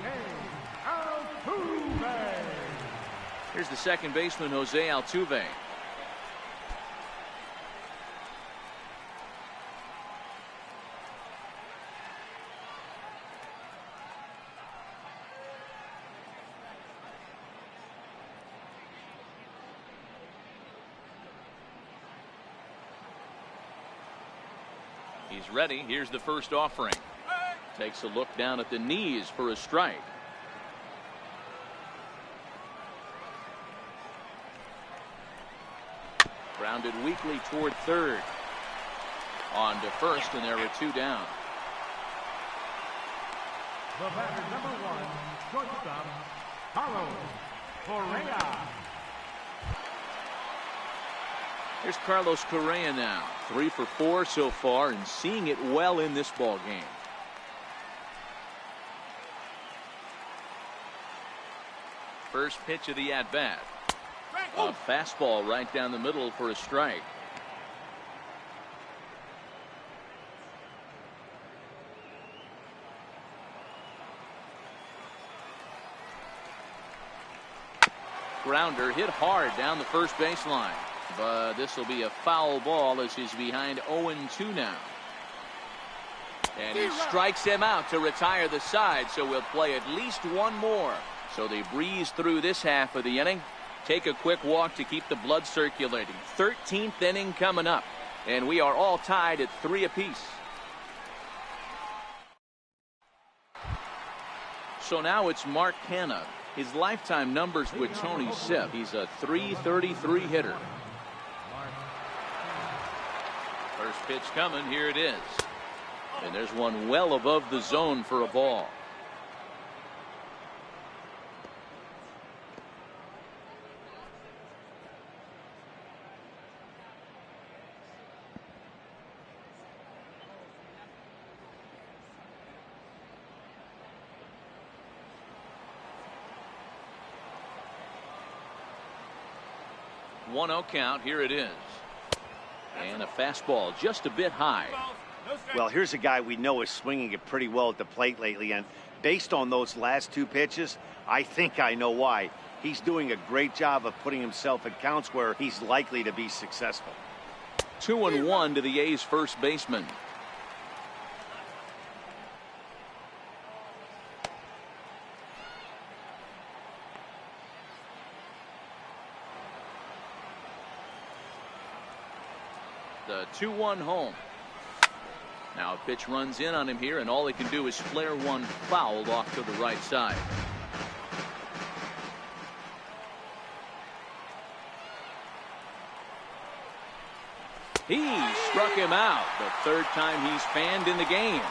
Altuve. Here's the second baseman, Jose Altuve. He's ready. Here's the first offering. Takes a look down at the knees for a strike. Grounded weakly toward third. On to first, and there were 2 down. The batter, number 1, shortstop, Carlos Correa. Here's Carlos Correa now. 3 for 4 so far, and seeing it well in this ball game. First pitch of the at-bat. A fastball right down the middle for a strike. Grounder hit hard down the first baseline. But this will be a foul ball as he's behind 0-2 now. And he strikes him out to retire the side, so we'll play at least one more. So they breeze through this half of the inning. Take a quick walk to keep the blood circulating. 13th inning coming up, and we are all tied at 3 apiece. So now it's Mark Canha. His lifetime numbers with Tony Sipp. He's a .333 hitter. First pitch coming. Here it is. And there's one well above the zone for a ball. One 0 count. Here it is. And a fastball just a bit high. Well, here's a guy we know is swinging it pretty well at the plate lately, and based on those last 2 pitches, I think I know why. He's doing a great job of putting himself at counts where he's likely to be successful. 2-1 to the A's first baseman. The 2-1 home. Now a pitch runs in on him here, and all he can do is flare one foul off to the right side. He struck him out. The 3rd time he's fanned in the game.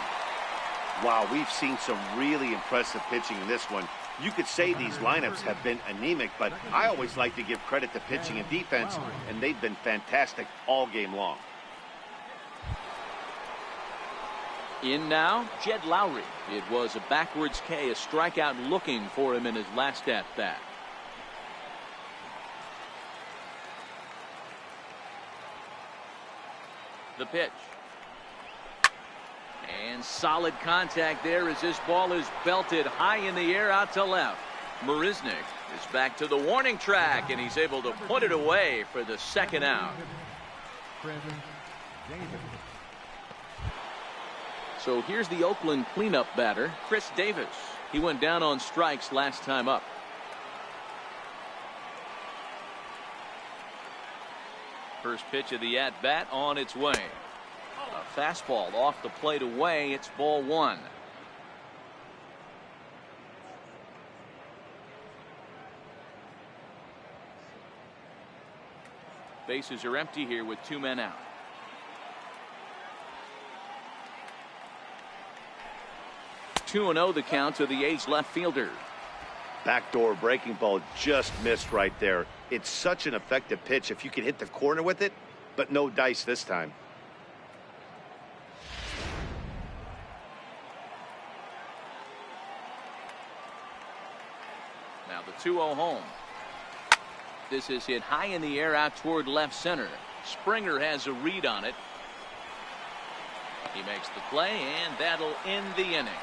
Wow, we've seen some really impressive pitching in this one. You could say these lineups have been anemic, but I always like to give credit to pitching and defense, and they've been fantastic all game long. In now, Jed Lowry. It was a backwards K, a strikeout looking for him in his last at-bat. The pitch. And solid contact there as this ball is belted high in the air out to left. Marisnick is back to the warning track, and he's able to put it away for the second out. So here's the Oakland cleanup batter, Chris Davis. He went down on strikes last time up. First pitch of the at-bat on its way. A fastball off the plate away. It's ball one. Bases are empty here with 2 men out. Two and 0 the count to the A's left fielder. Backdoor breaking ball just missed right there. It's such an effective pitch if you can hit the corner with it, but no dice this time. Now the 2-0 home. This is hit high in the air out toward left center. Springer has a read on it. He makes the play, and that'll end the inning.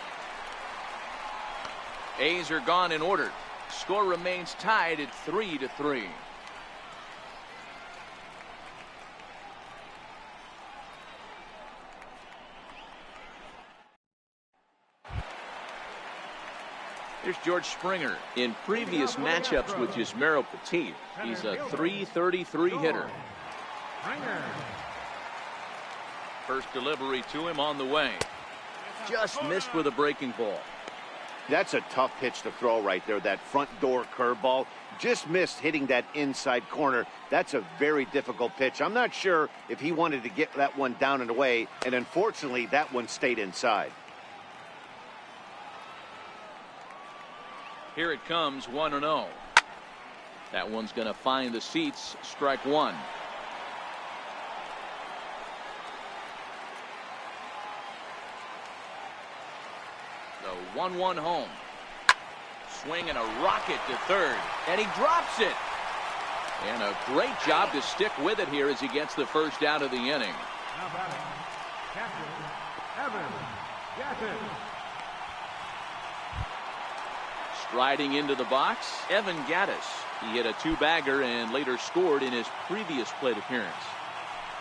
A's are gone in order. Score remains tied at 3-3. Here's George Springer. In previous matchups with Yusmeiro Petit, he's a .333 hitter. First delivery to him on the way. Just missed with a breaking ball. That's a tough pitch to throw right there. That front door curveball just missed hitting that inside corner. That's a very difficult pitch. I'm not sure if he wanted to get that one down and away, and unfortunately that one stayed inside. Here it comes, 1-0. That one's going to find the seats. Strike one. The 1-1 home. Swing and a rocket to third, and he drops it. And a great job to stick with it here as he gets the first out of the inning. Now batting, catcher, Evan Gattis. Striding into the box, Evan Gattis. He hit a two-bagger and later scored in his previous plate appearance.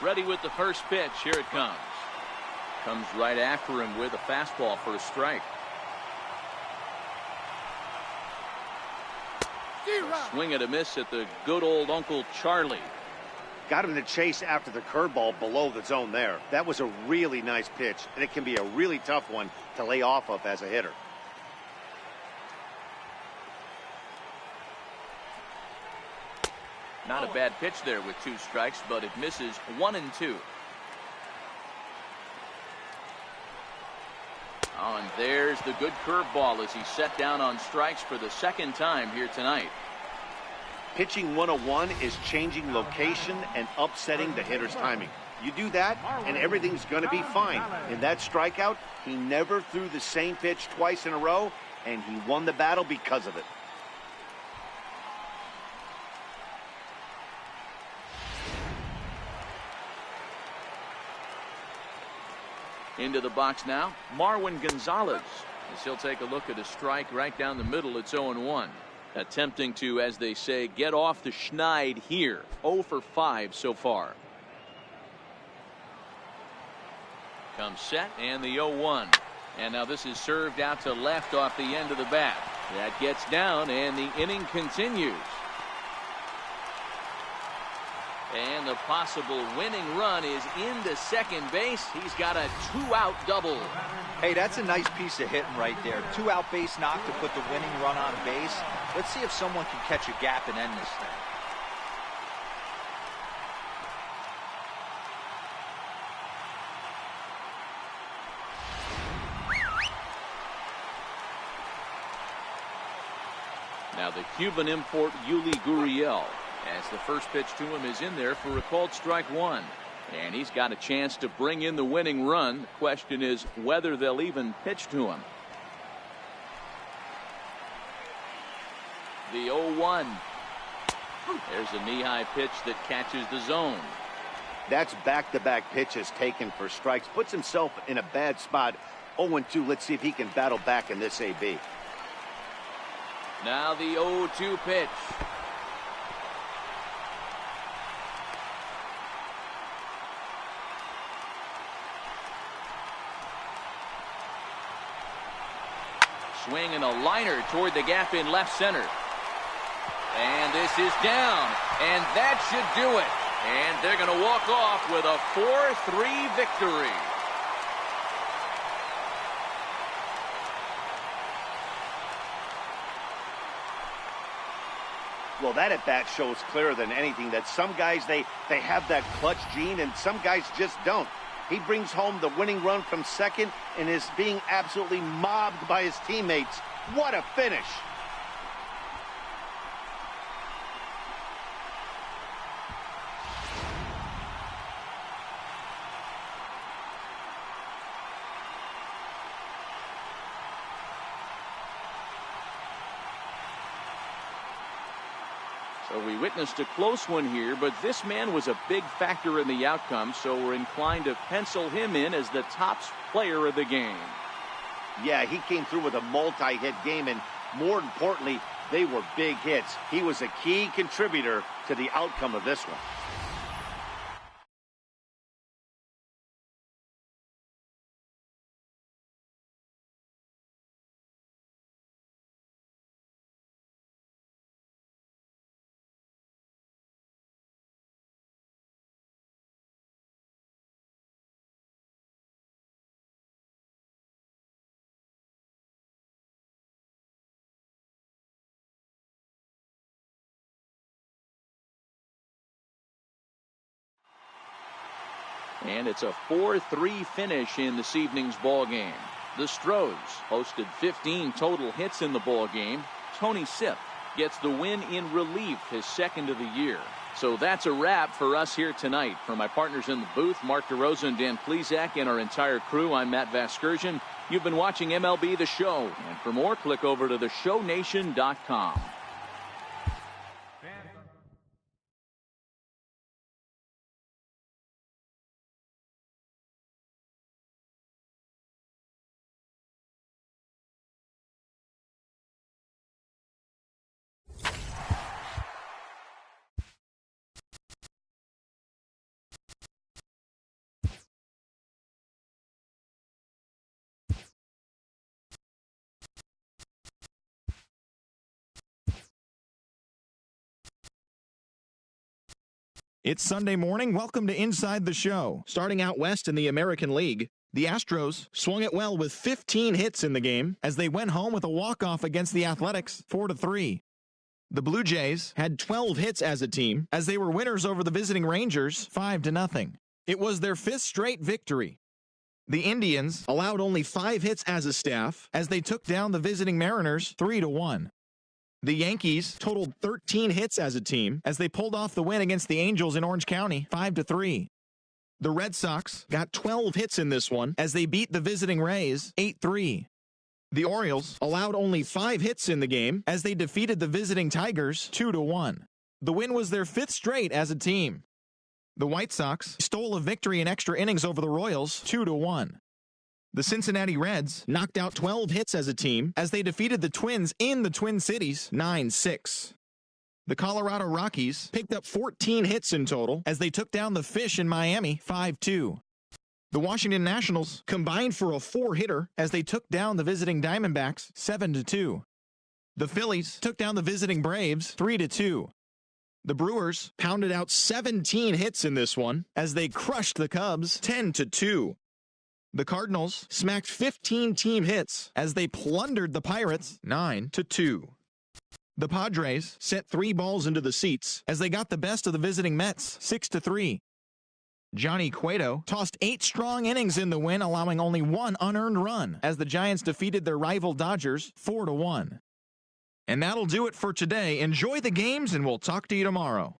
Ready with the first pitch. Here it comes. Comes right after him with a fastball for a strike. Swing and a miss at the good old Uncle Charlie. Got him to chase after the curveball below the zone there. That was a really nice pitch, and it can be a really tough one to lay off of as a hitter. Not a bad pitch there with 2 strikes, but it misses 1 and 2. Oh, and there's the good curveball as he set down on strikes for the second time here tonight. Pitching 101 is changing location and upsetting the hitter's timing. You do that, and everything's going to be fine. In that strikeout, he never threw the same pitch twice in a row, and he won the battle because of it. Into the box now, Marwin Gonzalez. As he'll take a look at a strike right down the middle. It's 0-1. Attempting to, as they say, get off the schneid here. 0 for 5 so far. Comes set, and the 0-1. And now this is served out to left off the end of the bat. That gets down, and the inning continues. And the possible winning run is into second base. He's got a 2-out double. Hey, that's a nice piece of hitting right there. 2-out base knock to put the winning run on base. Let's see if someone can catch a gap and end this thing. Now the Cuban import Yuli Gurriel, as the first pitch to him is in there for a called strike one. And he's got a chance to bring in the winning run. The question is whether they'll even pitch to him. The 0-1. There's a knee-high pitch that catches the zone. That's back-to-back pitches taken for strikes. Puts himself in a bad spot. 0-2. Let's see if he can battle back in this AB. Now the 0-2 pitch. Swing and a liner toward the gap in left center. And this is down. And that should do it. And they're going to walk off with a 4-3 victory. Well, that at-bat shows clearer than anything that some guys, they have that clutch gene, and some guys just don't. He brings home the winning run from second and is being absolutely mobbed by his teammates. What a finish. So we witnessed a close one here, but this man was a big factor in the outcome, so we're inclined to pencil him in as the top player of the game. Yeah, he came through with a multi-hit game, and more importantly, they were big hits. He was a key contributor to the outcome of this one. And it's a 4-3 finish in this evening's ball game. The Stros hosted 15 total hits in the ball game. Tony Sipp gets the win in relief, his second of the year. So that's a wrap for us here tonight. For my partners in the booth, Mark DeRosa and Dan Plesac, and our entire crew, I'm Matt Vasgersian. You've been watching MLB The Show. And for more, click over to theshownation.com. It's Sunday morning. Welcome to Inside the Show. Starting out west in the American League, the Astros swung it well with 15 hits in the game as they went home with a walk-off against the Athletics, 4-3. The Blue Jays had 12 hits as a team as they were winners over the visiting Rangers, 5-0. It was their 5th straight victory. The Indians allowed only 5 hits as a staff as they took down the visiting Mariners, 3-1. The Yankees totaled 13 hits as a team as they pulled off the win against the Angels in Orange County, 5-3. The Red Sox got 12 hits in this one as they beat the visiting Rays, 8-3. The Orioles allowed only 5 hits in the game as they defeated the visiting Tigers, 2-1. The win was their 5th straight as a team. The White Sox stole a victory in extra innings over the Royals, 2-1. The Cincinnati Reds knocked out 12 hits as a team as they defeated the Twins in the Twin Cities 9-6. The Colorado Rockies picked up 14 hits in total as they took down the Fish in Miami 5-2. The Washington Nationals combined for a 4-hitter as they took down the visiting Diamondbacks 7-2. The Phillies took down the visiting Braves 3-2. The Brewers pounded out 17 hits in this one as they crushed the Cubs 10-2. The Cardinals smacked 15 team hits as they plundered the Pirates 9-2. The Padres sent 3 balls into the seats as they got the best of the visiting Mets 6-3. Johnny Cueto tossed 8 strong innings in the win, allowing only 1 unearned run as the Giants defeated their rival Dodgers 4-1. And that'll do it for today. Enjoy the games, and we'll talk to you tomorrow.